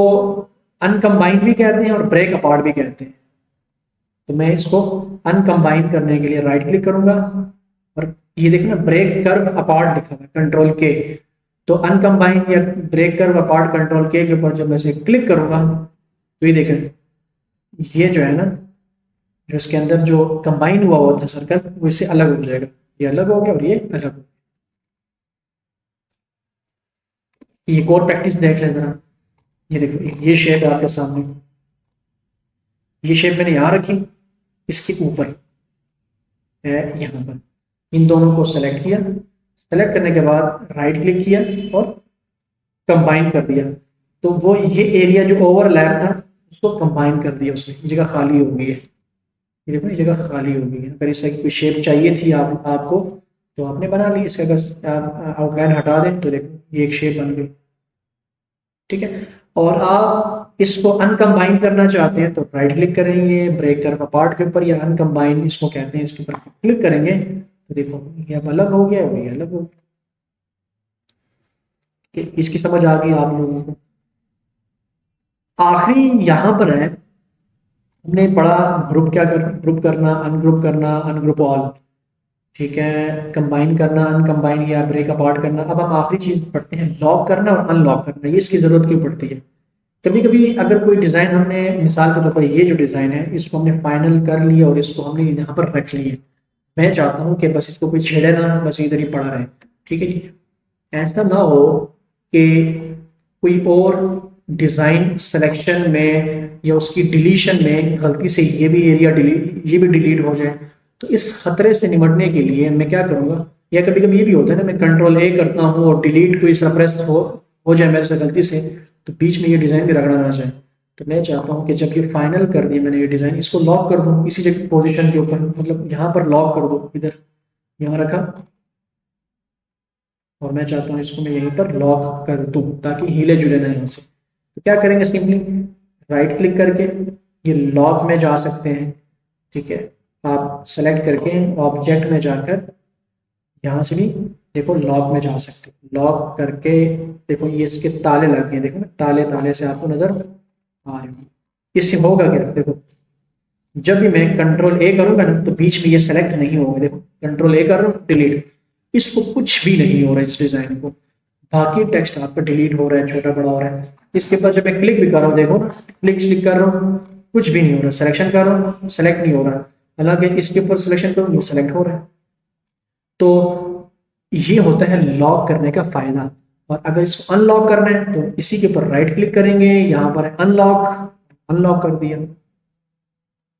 Speaker 1: अनकंबाइन भी कहते हैं और ब्रेक अपार्ट भी कहते हैं। तो मैं इसको अनकंबाइन करने के लिए राइट क्लिक करूंगा और ये देखना ब्रेक कर्व अपार्ट लिखा हुआ है, कंट्रोल के। तो अनकंबाइन या ब्रेक कर्व अपार्ट कंट्रोल के ऊपर जब मैं इसे क्लिक करूंगा तो ये देखें, ये जो है ना, जो इसके अंदर जो कंबाइन हुआ था सर्कल वो इससे अलग हो जाएगा। ये अलग हो गया और ये अलग हो गया। ये एक और प्रैक्टिस देख लें जरा। ये देखो ये शेप है आपके सामने, ये शेप मैंने यहाँ रखी, इसके ऊपर है यहाँ पर। इन दोनों को सेलेक्ट किया, सेलेक्ट करने के बाद राइट क्लिक किया और कंबाइन कर दिया। तो वो ये एरिया जो ओवरलैप था उसको कंबाइन कर दिया उसने, ये जगह खाली हो गई है। ये देखो ये जगह खाली हो गई है। अगर इस तरह की कोई शेप चाहिए थी आपको तो आपने बना ली। इसका अगर आप आउटलाइन हटा दें तो देखो ये एक शेप बन गई। ठीक है, और आप इसको अनकंबाइन करना चाहते हैं तो राइट क्लिक करेंगे ब्रेक कर्व अपार्ट के ऊपर, या अनकंबाइन इसको कहते हैं, इसके ऊपर क्लिक करेंगे तो देखो ये अब अलग हो गया और ये अलग हो गया। इसकी समझ आ गई आप लोगों को। आखिरी यहाँ पर है, हमने पढ़ा ग्रुप क्या कर, ग्रुप करना, अनग्रुप ऑल। ठीक है, कंबाइन करना, अनकंबाइन या ब्रेक अपार्ट करना। अब हम आखिरी चीज पढ़ते हैं लॉक करना और अनलॉक करना। ये इसकी जरूरत क्यों पड़ती है? कभी कभी अगर कोई डिजाइन हमने, मिसाल के तौर पर ये जो डिजाइन है इसको हमने फाइनल कर लिया और इसको हमने यहाँ पर रख लिया, मैं चाहता हूँ कि बस इसको कोई छेड़े ना, बस इधर ही पड़ा रहे। ठीक है जी, ऐसा ना हो कि कोई और डिजाइन सिलेक्शन में या उसकी डिलीशन में गलती से ये भी एरिया डिलीट, ये भी डिलीट हो जाए। तो इस खतरे से निपटने के लिए मैं क्या करूंगा, या कभी कभी ये भी होता है ना, मैं कंट्रोल ए करता हूँ और डिलीट कोई सप्रेस हो जाए मेरे से गलती से, तो बीच में ये डिजाइन भी रगड़ा ना जाए। तो मैं चाहता हूँ कि जब ये फाइनल कर दिया मैंने ये डिजाइन, इसको लॉक कर दूँ इसी जगह पोजीशन के ऊपर, मतलब यहाँ पर लॉक कर दो, इधर यहाँ रखा और मैं चाहता हूँ इसको मैं यहीं पर लॉक कर दूँ ताकि हिले जुले ना यहाँ से। तो क्या करेंगे, सिंपली राइट क्लिक करके ये लॉक में जा सकते हैं। ठीक है, आप सेलेक्ट करके ऑब्जेक्ट में जाकर यहाँ से भी देखो लॉक में जा सकते हैं। लॉक करके देखो ये इसके ताले लग गए, देखो ना ताले ताले से आपको नजर आ रहे हैं। इससे होगा क्या, देखो जब भी मैं कंट्रोल ए करूंगा ना तो बीच में ये सेलेक्ट नहीं होगा। देखो कंट्रोल ए कर रहा हूँ डिलीट, इसको कुछ भी नहीं हो रहा है इस डिजाइन को। बाकी टेक्स्ट आपका डिलीट हो रहा है, छोटा बड़ा हो रहा है। इसके बाद जब मैं क्लिक भी कर रहा हूँ, देखो ना क्लिक क्लिक कर रहा हूँ कुछ भी नहीं हो रहा, सिलेक्शन कर रहा हूँ सेलेक्ट नहीं हो रहा, हालांकि इसके ऊपर सिलेक्शन करूँ वो सेलेक्ट हो रहा है। तो ये होता है लॉक करने का फायदा। और अगर इसको अनलॉक करना है तो इसी के ऊपर राइट क्लिक करेंगे, यहाँ पर अनलॉक, अनलॉक कर दिया।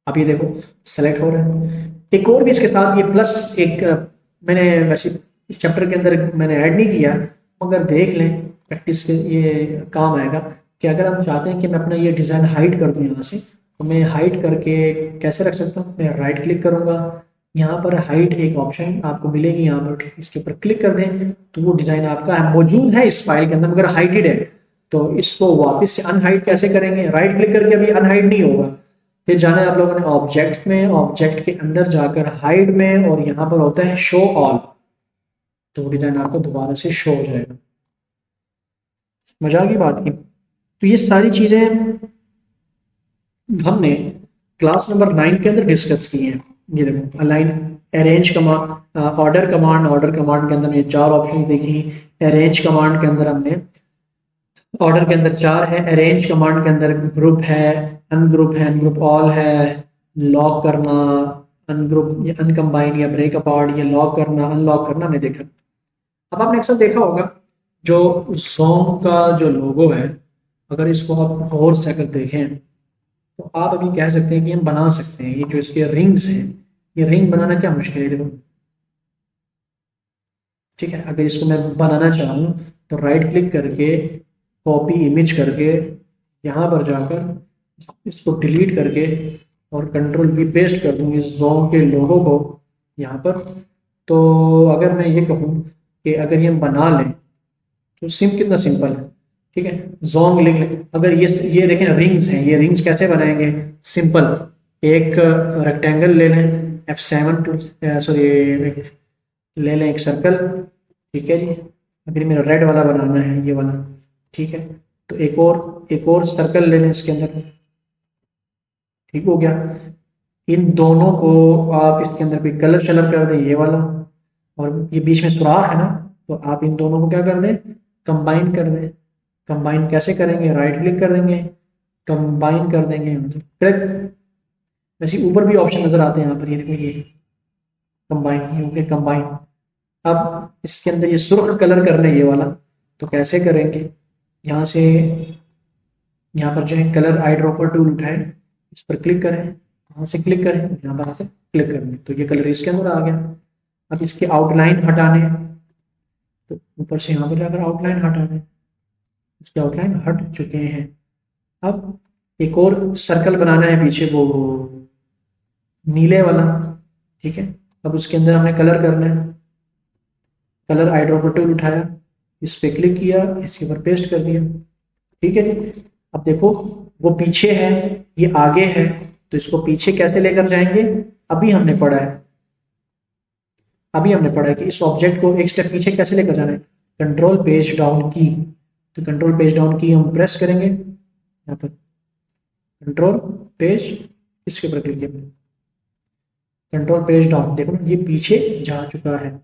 Speaker 1: अब ये देखो सेलेक्ट हो रहा है। एक और भी इसके साथ ये प्लस एक मैंने वैसे इस चैप्टर के अंदर मैंने ऐड नहीं किया, मगर देख लें प्रैक्टिस के ये काम आएगा कि अगर हम चाहते हैं कि मैं अपना ये डिज़ाइन हाइड कर दूं यहाँ से, तो मैं हाइड करके कैसे रख सकता हूँ, मैं राइट क्लिक करूँगा, यहाँ पर हाइड एक ऑप्शन आपको मिलेगी, यहाँ पर इसके ऊपर क्लिक कर दें तो वो डिज़ाइन आपका मौजूद है इस फाइल के अंदर मगर हाइडेड है। तो इसको वापस से अनहाइड कैसे करेंगे, राइट क्लिक करके अभी अनहाइड नहीं होगा, फिर जाना है आप लोगों ने ऑब्जेक्ट में, ऑब्जेक्ट के अंदर जाकर हाइड में, और यहाँ पर होता है शो ऑल, तो वो डिजाइन आपको दोबारा से शो हो जाएगा। मजा आ गई बात की। तो ये सारी चीज़ें हमने क्लास नंबर 9 के अंदर डिस्कस की हैं। ये देखो align, arrange command, order command के अंदर ये 4 ऑप्शन देखी। अरेंज कमांड के अंदर हमने, ऑर्डर के अंदर 4 है, अरेंज कमांड के अंदर ग्रुप है, अनग्रुप ऑल है, लॉक करना, अनग्रुप या अनकम्बाइन या ब्रेक अपार्ट, या लॉक करना अनलॉक करना हमने देखा। अब आपने अक्सर देखा होगा जो सॉन्ग का जो लोगो है, अगर इसको आप गौर से अगर देखें तो आप अभी कह सकते हैं कि हम बना सकते हैं। ये जो इसके रिंग्स हैं, ये रिंग बनाना क्या मुश्किल है, देखो ठीक है। अगर इसको मैं बनाना चाहूँ तो राइट क्लिक करके कॉपी इमेज करके यहाँ पर जाकर इसको डिलीट करके और कंट्रोल V पेस्ट कर दूँ इस जोन के लोगों को यहाँ पर। तो अगर मैं ये कहूँ कि अगर ये हम बना लें तो कितना सिंपल है, ठीक है। जोंग लिख लें। अगर ये देखें रिंग्स हैं, ये रिंग्स कैसे बनाएंगे, सिंपल, एक रेक्टेंगल ले लें, F7 टू सॉरी ले लें एक सर्कल, ठीक है जी। अगर मेरा रेड वाला बनाना है, ये वाला, ठीक है, तो एक और सर्कल ले लें इसके अंदर, ठीक हो गया। इन दोनों को आप इसके अंदर कोई कलर शलर कर दें, ये वाला, और ये बीच में सुराख है ना, तो आप इन दोनों को क्या कर दें, कंबाइन कर दें। कंबाइन कैसे करेंगे, राइट क्लिक कर देंगे, कंबाइन कर देंगे, करेक्ट। वैसे ऊपर भी ऑप्शन नजर आते हैं यहाँ पर, ये देखो, ये कंबाइन, ये ओके कंबाइन। अब इसके अंदर ये सुर्ख कलर करना है, ये वाला, तो कैसे करेंगे, यहाँ से यहाँ पर जो है कलर आई ड्रॉपर टूल उठाएं, इस पर क्लिक करें, यहाँ से क्लिक करें, यहाँ पर आकर क्लिक करें, तो ये कलर इसके अंदर आ गया। अब इसके आउटलाइन हटाने, तो ऊपर से यहाँ पर जाकर आउटलाइन हटाने, इसके आउटलाइन हट चुके हैं। अब एक और सर्कल बनाना है पीछे, वो नीले वाला, ठीक है। अब उसके अंदर हमें कलर करना है, कलर आई ड्रॉपर टूल उठाया, इस पे क्लिक किया, इसके ऊपर पेस्ट कर दिया, ठीक है जी। अब देखो वो पीछे है, ये आगे है, तो इसको पीछे कैसे लेकर जाएंगे, अभी हमने पढ़ा है कि इस ऑब्जेक्ट को एक स्टेप पीछे कैसे लेकर जाना है। कंट्रोल पेज डाउन की, तो कंट्रोल पेज डाउन की हम प्रेस करेंगे, यहाँ पर कंट्रोल पेज, इसके ऊपर क्लिक किया, कंट्रोल पेज डाउन, देखो ये पीछे जा चुका है,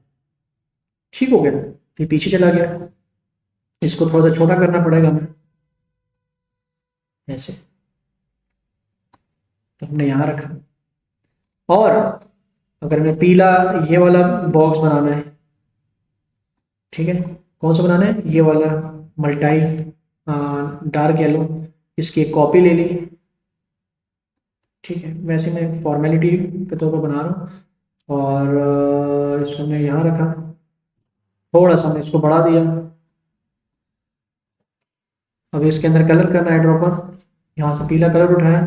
Speaker 1: ठीक हो गया, ये पीछे चला गया। इसको थोड़ा सा छोटा करना पड़ेगा हमें, ऐसे, तो हमने यहाँ रखा। और अगर मैं पीला ये वाला बॉक्स बनाना है, ठीक है, कौन सा बनाना है, ये वाला मल्टाई डार्क येलो, इसकी एक कॉपी ले ली, ठीक है। वैसे मैं फॉर्मेलिटी के तौर पर बना रहा हूँ, और इसको मैं यहाँ रखा, थोड़ा सा मैं इसको बढ़ा दिया। अब इसके अंदर कलर करना है ड्रॉपर, यहाँ से पीला कलर उठाया।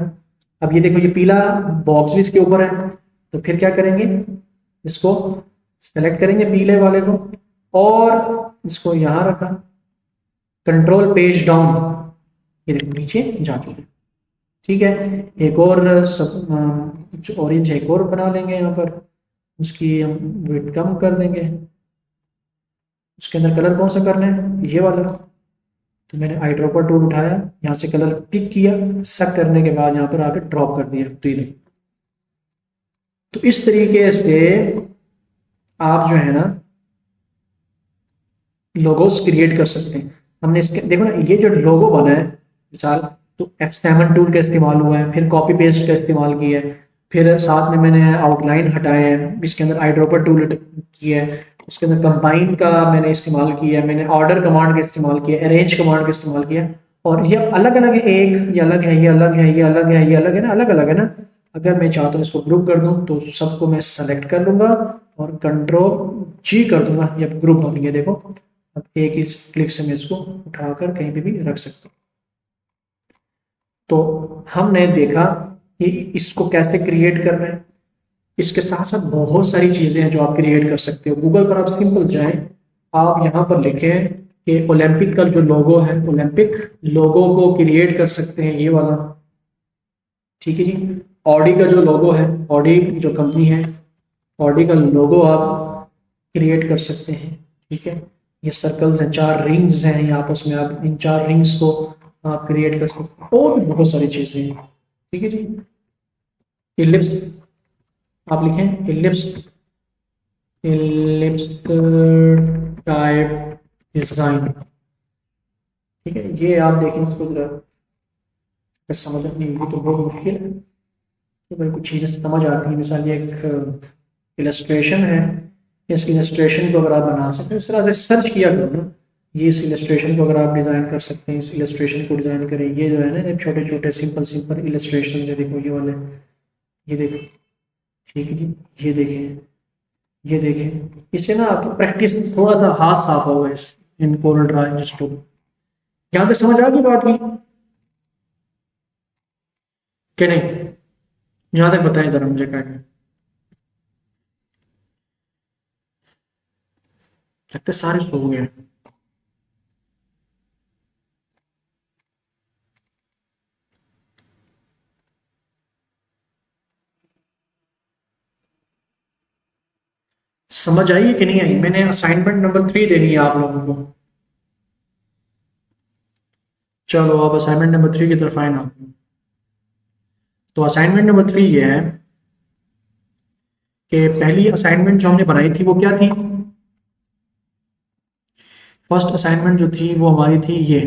Speaker 1: अब ये देखो ये पीला बॉक्स भी इसके ऊपर है, तो फिर क्या करेंगे, इसको सेलेक्ट करेंगे पीले वाले को, और इसको यहाँ रखा, कंट्रोल पेज डाउन, ये देखो नीचे जा चुके, ठीक है। एक और सब ऑरेंज एक और बना लेंगे यहाँ पर, उसकी हम वेट कम कर देंगे। उसके अंदर कलर कौन सा करना है, ये वाला, तो मैंने आई ड्रॉपर टूल उठाया, यहाँ से कलर पिक किया, सक करने के बाद यहाँ पर आकर ड्रॉप कर दिया, तो ये तो इस तरीके से आप जो है ना लोगोस क्रिएट कर सकते हैं। हमने इसके देखो ना, ये जो लोगो बना है मिसाल, तो F7 टूल का इस्तेमाल हुआ है, फिर कॉपी पेस्ट का इस्तेमाल किया है, फिर साथ में मैंने आउटलाइन हटाए हैं, इसके अंदर आई ड्रॉपर टूल किया है, उसके अंदर कंबाइन का मैंने इस्तेमाल किया है, मैंने ऑर्डर कमांड का इस्तेमाल किया, अरेंज कमांड का इस्तेमाल किया। और ये अलग अलग है, एक ये अलग है, ये अलग है, ये अलग है, ये अलग है ना, अलग अलग है ना। अगर मैं चाहता हूँ इसको ग्रुप कर दूँ तो सबको मैं सेलेक्ट कर लूंगा और कंट्रोल G कर दूंगा, ये ग्रुप बन गया। देखो अब एक ही क्लिक से मैं इसको उठाकर कहीं पे भी रख सकता हूँ। तो हमने देखा कि इसको कैसे क्रिएट करना है। इसके साथ साथ बहुत सारी चीजें हैं जो आप क्रिएट कर सकते हो। गूगल पर आप सिंपल जाएं, आप यहाँ पर लिखें कि ओलंपिक का जो लोगो है, ओलंपिक लोगो को क्रिएट कर सकते हैं, ये वाला, ठीक है जी। ऑडी का जो लोगो है, ऑडी जो कंपनी है, ऑडी का लोगो आप क्रिएट कर सकते हैं, ठीक है। ये सर्कल्स हैं, 4 रिंग्स हैं, आपस में आप इन 4 रिंग्स को आप क्रिएट कर सकते हैं और भी बहुत सारी चीज़ें हैं। ठीक है जी। इलिप्स आप लिखें, इलिप्स टाइप डिजाइन। ठीक है, ये आप देखें इसको जरा, समझ नहीं, ये तो बहुत मुश्किल है। तो भाई कुछ चीज़ें समझ आती हैं, मिसाल ये एक इलस्ट्रेशन है, इस इलस्ट्रेशन को अगर आप बना सकते हैं इस तरह से सर्च किया करो ना, ये इस इलस्ट्रेशन को अगर आप डिज़ाइन कर सकते हैं, इस इलस्ट्रेशन को डिज़ाइन करें। ये जो है ना छोटे छोटे सिंपल सिंपल इलस्ट्रेशन है, देखो ये वाले, ये देखो। ठीक है जी, ये देखें, ये देखें, इससे ना आपकी प्रैक्टिस थोड़ा सा हाथ साफ होगा इस इन कोरल ड्रा इंडस्ट्री। यहाँ तक समझ आ गई बात की कि नहीं? यहाँ तक बताएं जरा मुझे क्या है। लगता है सारे सो गए। समझ आई कि नहीं आई? मैंने असाइनमेंट नंबर 3 देनी है आप लोगों को। चलो आप असाइनमेंट नंबर 3 की तरफ आए ना। तो असाइनमेंट नंबर 3 ये है कि पहली असाइनमेंट जो हमने बनाई थी वो क्या थी? फर्स्ट असाइनमेंट जो थी वो हमारी थी ये,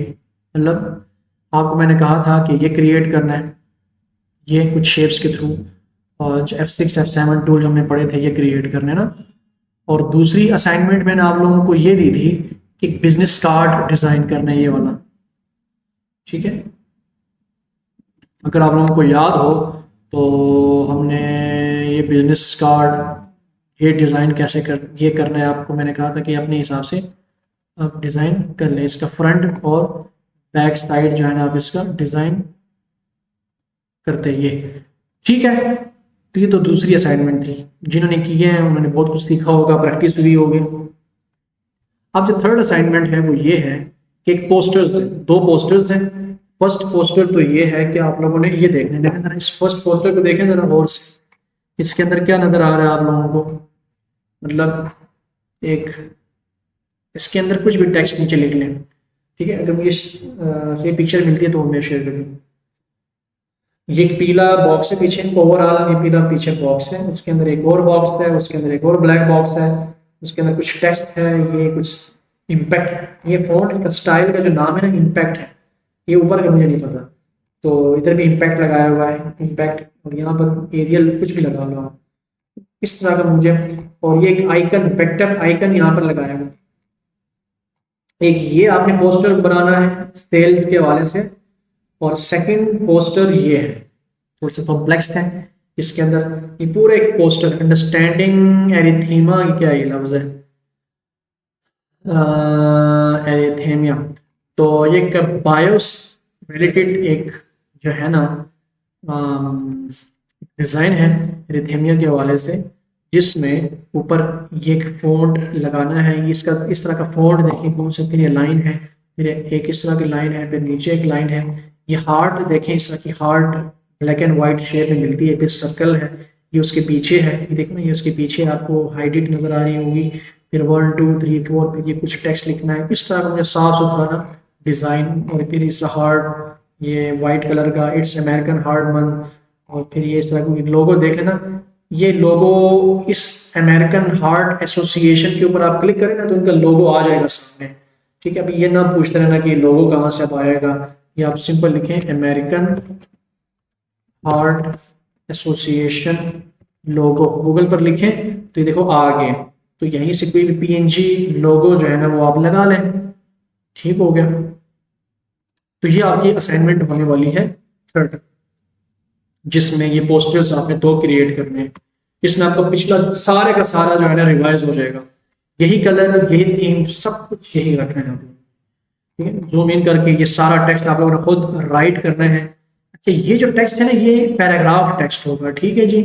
Speaker 1: मतलब आपको मैंने कहा था कि ये क्रिएट करना है, ये कुछ शेप्स के थ्रू, और जो F6 F7 टूल जो हमने पढ़े थे ये क्रिएट करने ना। और दूसरी असाइनमेंट मैंने आप लोगों को ये दी थी कि बिजनेस कार्ड डिज़ाइन करना है, ये वाला। ठीक है, अगर आप लोगों को याद हो तो हमने ये बिजनेस कार्ड ये डिज़ाइन कैसे कर, ये करना है आपको मैंने कहा था कि अपने हिसाब से आप डिज़ाइन कर लें, इसका फ्रंट और बैक साइड जो है ना आप इसका डिज़ाइन करते हैं ये। ठीक है, तो ये तो दूसरी असाइनमेंट थी। जिन्होंने किए हैं उन्होंने बहुत कुछ सीखा होगा, प्रैक्टिस हुई होगी। अब जो थर्ड असाइनमेंट है वो ये है कि एक पोस्टर्स है, दो पोस्टर्स हैं। फर्स्ट पोस्टर तो ये है कि आप लोगों ने ये देखना है, देखें जरा इस फर्स्ट पोस्टर को देखें जरा गौर से। इसके अंदर क्या नजर आ रहा है आप लोगों को? मतलब एक, इसके अंदर कुछ भी टेक्स्ट नीचे लिख लें। ठीक है, अगर मुझे ये पिक्चर मिलती है तो मैं शेयर करूँ। ये एक पीला बॉक्स है पीछे, ओवरऑल ये पीला पीछे बॉक्स है, उसके अंदर एक और बॉक्स है, उसके अंदर एक और ब्लैक बॉक्स है, उसके अंदर कुछ टेक्स्ट है, ये कुछ इम्पैक्ट, ये फोन का स्टाइल का जो नाम है ना इम्पैक्ट है, ये ऊपर का मुझे नहीं पता। तो इधर भी इम्पैक्ट लगाया हुआ है, इम्पैक्ट, और यहाँ पर एरियल कुछ भी लगा हुआ है इस तरह का मुझे। और ये एक आइकन, वेक्टर आइकन यहाँ पर लगाया हुआ है। एक ये आपने पोस्टर बनाना है सेल्स के हवाले से, और सेकंड पोस्टर ये है, थोड़ा सा कॉम्प्लेक्स है। इसके अंदर ये पूरा एक पोस्टर, अंडरस्टैंडिंग एरिथीमा, क्या ये लफ्ज है? एरिथेमिया। तो ये एक बायोस रिलेटेड एक जो है ना डिज़ाइन है एरिथेमिया के हवाले से, जिसमें ऊपर ये एक फ़ॉन्ट लगाना है। इसका इस तरह का फ़ॉन्ट देखिए कौन सा, फिर ये लाइन है, फिर एक इस तरह की लाइन है, फिर नीचे एक लाइन है। ये हार्ट देखें, इस तरह की heart black and white shape में मिलती है, फिर सर्कल है, ये उसके पीछे है, ये देखो ना, ये उसके पीछे आपको हाइडिट नज़र आ रही होगी। फिर 1 2 3 4, फिर ये कुछ टेक्स्ट लिखना है इस तरह का मुझे साफ सुथरा ना डिज़ाइन। और फिर इस हार्ट, ये वाइट कलर का, इट्स अमेरिकन हार्ट मंथ। और फिर ये इस तरह का लोगो देख लेना, ये लोगो इस अमेरिकन हार्ट एसोसिएशन के ऊपर आप क्लिक करें ना तो उनका लोगो आ जाएगा सामने। ठीक है, अभी ये ना पूछते रहना कि लोगो कहाँ से अब आएगा, ये आप सिंपल लिखें अमेरिकन हार्ट एसोसिएशन लोगो, गूगल पर लिखें तो ये देखो आ गए। तो यहीं से कोई भी पीएनजी लोगो जो है ना वो आप लगा लें। ठीक हो गया, तो ये आपकी असाइनमेंट होने वाली है थर्ड, जिसमें ये पोस्टर्स आपने दो क्रिएट करने हैं। इसमें आपको पिछला सारे का सारा जो है ना रिवाइज हो जाएगा, यही कलर, यही थीम, सब कुछ यही रखना है आपको। ठीक है, जूम इन करके ये सारा टेक्स्ट आप लोगों ने खुद राइट करना है। अच्छा, ये जो टेक्स्ट है ना ये पैराग्राफ टेक्स्ट होगा। ठीक है जी,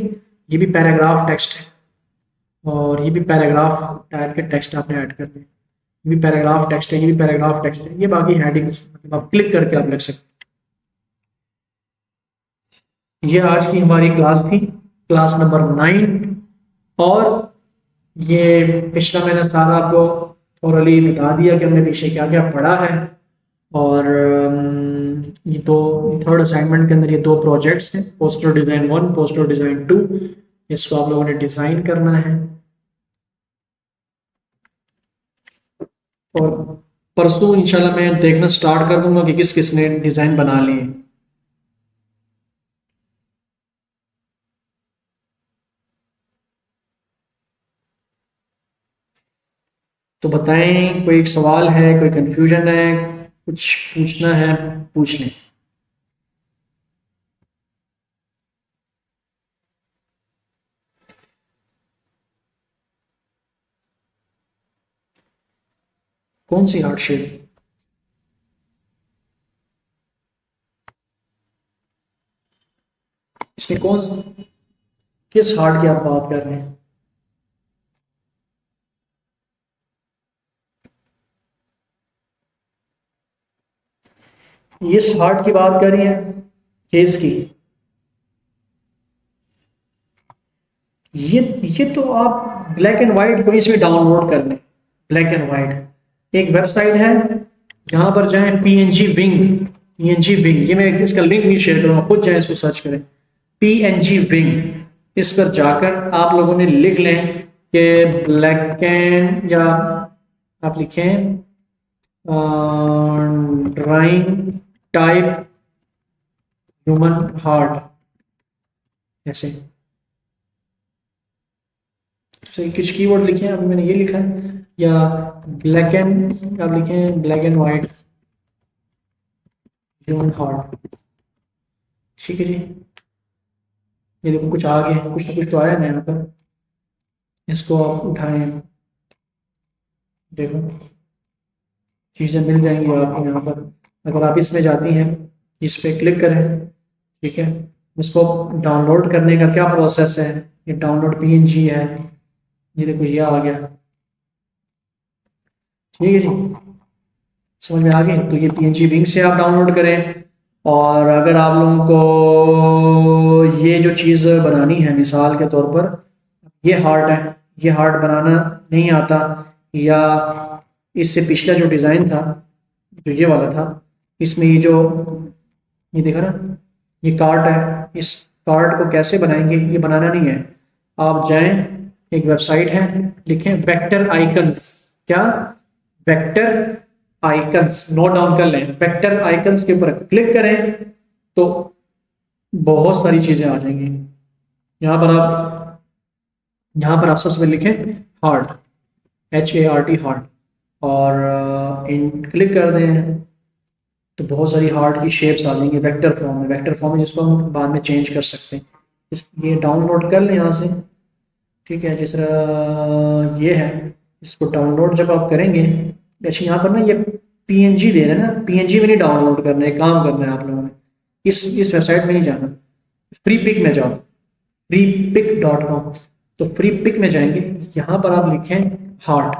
Speaker 1: ये भी पैराग्राफ टेक्स्ट है, और ये भी पैराग्राफ टाइप के टेक्स्ट आपने ऐड करने हैं। ये भी पैराग्राफ टेक्स्ट है, ये भी पैराग्राफ टेक्स्ट है, ये बाकी हेडिंग्स आप क्लिक करके आप लिख सकते हैं। ये आज की हमारी क्लास थी, क्लास नंबर 9। और ये पिछला मैंने सारा आपको थोरली बता दिया कि हमने पीछे क्या क्या पढ़ा है। और ये दो थर्ड असाइनमेंट के अंदर ये दो प्रोजेक्ट्स हैं, पोस्टर डिज़ाइन 1, पोस्टर डिज़ाइन 2। इसको आप लोगों ने डिज़ाइन करना है और परसों इंशाल्लाह मैं देखना स्टार्ट कर दूंगा कि किस किस ने डिज़ाइन बना लिए। तो बताएं, कोई सवाल है, कोई कंफ्यूजन है, कुछ पूछना है, पूछ लें। कौन सी हार्ट शेप? इसमें किस हार्ट की आप बात कर रहे हैं? इस हार्ट की बात कर रही हैं, केस की? ये तो आप ब्लैक एंड व्हाइट कोई इसमें डाउनलोड कर लें। ब्लैक एंड व्हाइट एक वेबसाइट है, जहां पर जाएं, पीएनजी विंग। पीएनजी विंग, ये मैं इसका लिंक नहीं शेयर करूंगा, खुद जाएं इसको सर्च करें, पीएनजी विंग। इस पर जाकर आप लोगों ने लिख लें कि ब्लैक एंड, या आप लिखें ड्राइंग टाइप ह्यूमन हार्ट, ऐसे। तो कुछ कीवर्ड लिखे हैं, अभी मैंने ये लिखा है, या ब्लैक एंड, आप लिखें black and white human heart. ठीक है जी, ये देखो कुछ आ गया, कुछ ना कुछ तो आया ना यहाँ पर। इसको आप उठाएं, देखो चीज़ें मिल जाएंगी आपको यहाँ पर। अगर आप इसमें जाती हैं, इस पर क्लिक करें, ठीक है। इसको डाउनलोड करने का क्या प्रोसेस है, ये डाउनलोड पीएनजी है, ये देखो ये आ गया। ठीक है जी, समझ में आ गई? तो ये पीएनजी विंग से आप डाउनलोड करें। और अगर आप लोगों को ये जो चीज़ बनानी है, मिसाल के तौर पर ये हार्ट है, ये हार्ट बनाना नहीं आता, या इससे पिछला जो डिज़ाइन था, जो ये वाला था, इसमें ये जो, ये देखा ना, ये कार्ट है, इस कार्ट को कैसे बनाएंगे, ये बनाना नहीं है। आप जाएं, एक वेबसाइट है, लिखें वेक्टर आइकन्स। क्या? वेक्टर आइकन्स, नोट डाउन कर लें। वेक्टर आइकन्स के ऊपर क्लिक करें तो बहुत सारी चीजें आ जाएंगी। यहाँ पर आप सबसे पहले लिखें हार्ट, HART हार्ट, और इन क्लिक कर दें तो बहुत सारी हार्ट की शेप्स आ जाएंगी वेक्टर फॉर्म में। वेक्टर फॉर्म में जिसको हम बाद में चेंज कर सकते हैं। ये डाउनलोड कर लें यहाँ से, ठीक है। जिस तरह ये है, इसको डाउनलोड जब आप करेंगे, अच्छा यहाँ पर ना ये पीएनजी दे रहे हैं ना, पीएनजी में नहीं डाउनलोड करना है, काम करना है आप लोगों ने। इस वेबसाइट में नहीं जाना, फ्री पिक में जाओ, freepik.com। तो फ्री पिक में जाएंगे, यहाँ पर आप लिखें हार्ट,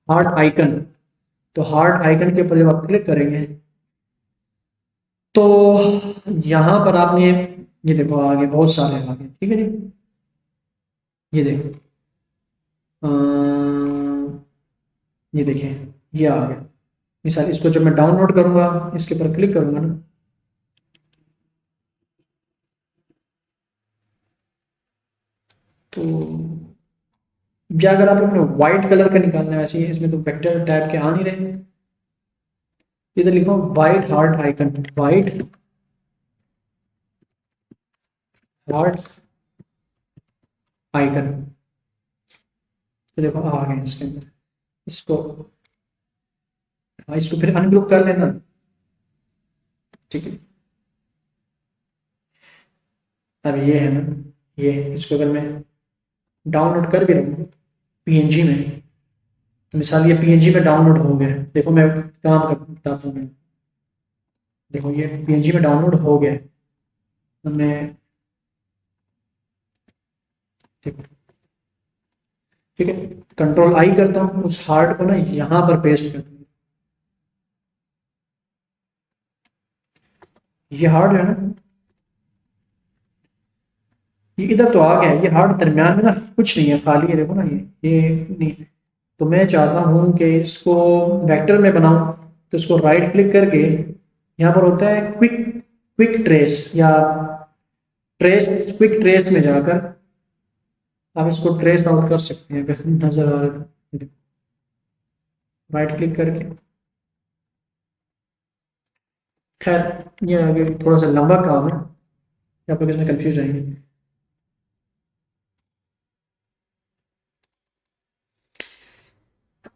Speaker 1: हार्ट आइकन। तो हार्ट आइकन के ऊपर जब आप क्लिक करेंगे तो यहाँ पर आपने, ये देखो आगे बहुत सारे आगे, ठीक है जी। ये देखो, ये देखें, ये आ गया। मिसाल इसको जब मैं डाउनलोड करूंगा, इसके ऊपर क्लिक करूंगा ना, तो या अगर आप अपने व्हाइट कलर का निकालना है, वैसे ही इसमें तो वेक्टर टाइप के आ नहीं रहे। इधर लिखो white heart icon, white heart icon. तो देखो आ गए इसके अंदर। इसको, हाँ, इसको फिर अनग्रुप कर लेना, ठीक है। अब ये है ना, ये इसको अगर मैं डाउनलोड कर भी रहा पीएनजी में, तो मिसाल ये पीएनजी में डाउनलोड हो गया, देखो मैं काम कर बताता हूँ। देखो ये पीएनजी में डाउनलोड हो गया। तो मैं, देखो, ठीक है, कंट्रोल आई करता हूँ, उस हार्ट को ना यहाँ पर पेस्ट करता हूँ। ये हार्ट है ना, ये इधर तो आ गया। ये हार्ट दरमियान में ना कुछ नहीं है, खाली है, देखो ना, ये नहीं। तो मैं चाहता हूँ कि इसको वेक्टर में बनाऊं, तो इसको राइट क्लिक करके यहाँ पर होता है क्विक क्विक ट्रेस या ट्रेस, क्विक ट्रेस में जाकर आप इसको ट्रेस आउट कर सकते हैं अगर नजर आ रहा है। राइट क्लिक करके, खैर ये आगे थोड़ा सा लंबा काम है, आप लोग इसमें कंफ्यूज आएंगे।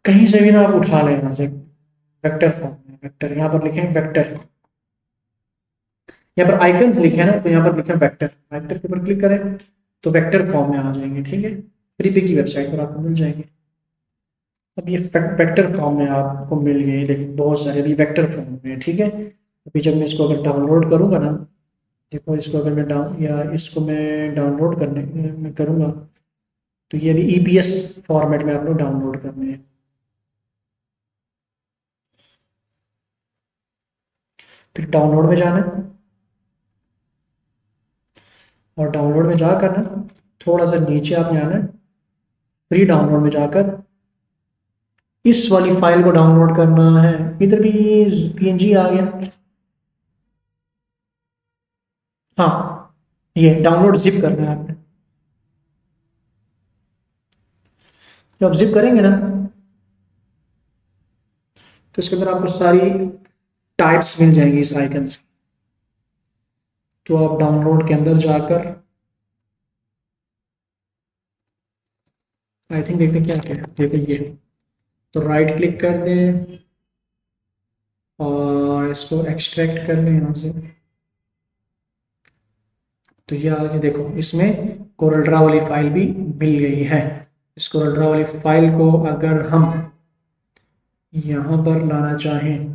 Speaker 1: कहीं से भी ना आप उठा लेना से वेक्टर फॉर्म में, वेक्टर यहाँ पर लिखे वेक्टर, यहाँ पर आइकन्स लिखे हैं ना, तो यहाँ पर लिखे वेक्टर, वेक्टर के ऊपर क्लिक करें तो वेक्टर फॉर्म में आ जाएंगे। ठीक है, फ्रीपी की वेबसाइट पर आपको मिल जाएंगे। अब ये वेक्टर फॉर्म में आपको मिल गए, देखो बहुत सारे अभी वेक्टर फॉर्म में। ठीक है, अभी जब मैं इसको अगर डाउनलोड करूँगा ना, देखो इसको अगर मैं इसको मैं डाउनलोड करने में करूँगा तो ये अभी ईपीएस फॉर्मेट में आप लोग डाउनलोड करने हैं। फिर डाउनलोड में जाना है और डाउनलोड में जाकर ना थोड़ा सा नीचे आपने आना है, फ्री डाउनलोड में जाकर इस वाली फाइल को डाउनलोड करना है। इधर भी पीएनजी आ गया, हाँ ये डाउनलोड जिप करना है आपने। जब जिप करेंगे ना तो इसके अंदर आपको सारी टाइप्स मिल जाएंगी इस आइकन्स की। तो आप डाउनलोड के अंदर जाकर आई थिंक देखते क्या क्या देखो ये, तो राइट क्लिक कर दें और इसको एक्सट्रैक्ट कर लें यहाँ से। तो ये आगे देखो इसमें कोरल वाली फाइल भी मिल गई है। इस कोरल वाली फाइल को अगर हम यहाँ पर लाना चाहें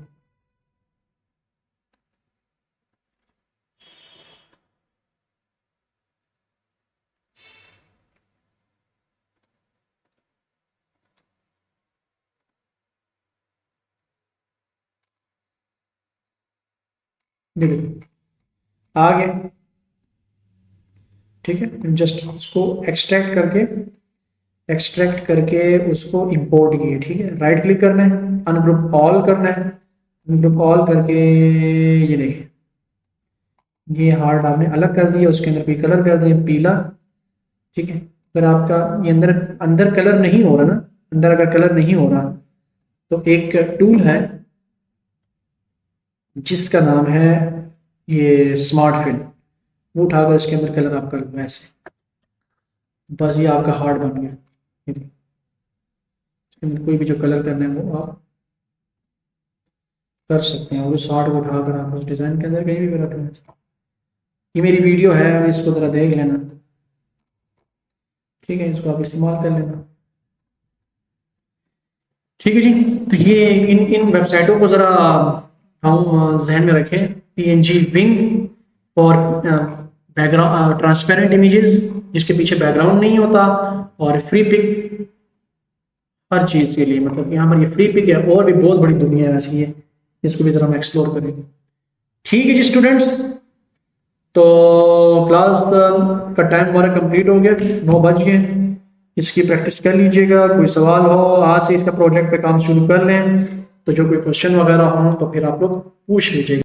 Speaker 1: देखो आ गया। ठीक है, जस्ट उसको एक्सट्रैक्ट करके उसको इंपोर्ट किए। ठीक है, राइट क्लिक करना है, अनग्रुप ऑल करना है, अनग्रुप ऑल करके ये देखिए ये हार्ड आपने अलग कर दिया, उसके अंदर कोई कलर कर दिया पीला। ठीक है, अगर आपका ये अंदर अंदर कलर नहीं हो रहा ना, अंदर अगर कलर नहीं हो रहा तो एक टूल है जिसका नाम है ये स्मार्ट फिल, वो उठाकर इसके अंदर कलर आप कर लो ऐसे, बस ये आपका हार्ड बन गया। ये देखिए, इसके अंदर कोई भी जो कलर करना है वो आप कर सकते हैं और उस हार्ड को उठाकर आप उस डिज़ाइन के अंदर कहीं भी रख लें। ये मेरी वीडियो है, अब इसको ज़रा देख लेना। ठीक है, इसको आप इस्तेमाल कर लेना। ठीक है जी, तो ये इन वेबसाइटों को ज़रा हम जहन में रखें। पीएनजी विंग और बैकग्राउंड ट्रांसपेरेंट इमेजेस जिसके पीछे बैकग्राउंड नहीं होता, और फ्री पिक हर चीज़ के लिए, मतलब यहाँ पर ये फ्री पिक है और भी बहुत बड़ी दुनिया ऐसी है, इसको भी ज़रा हम एक्सप्लोर करेंगे। ठीक है जी स्टूडेंट्स, तो क्लास का टाइम हमारा कंप्लीट हो गया, 9 बज गए। इसकी प्रैक्टिस कर लीजिएगा, कोई सवाल हो आज से इसका प्रोजेक्ट पे काम शुरू कर लें, तो जो कोई क्वेश्चन वगैरह हो तो फिर आप लोग पूछ लीजिएगा।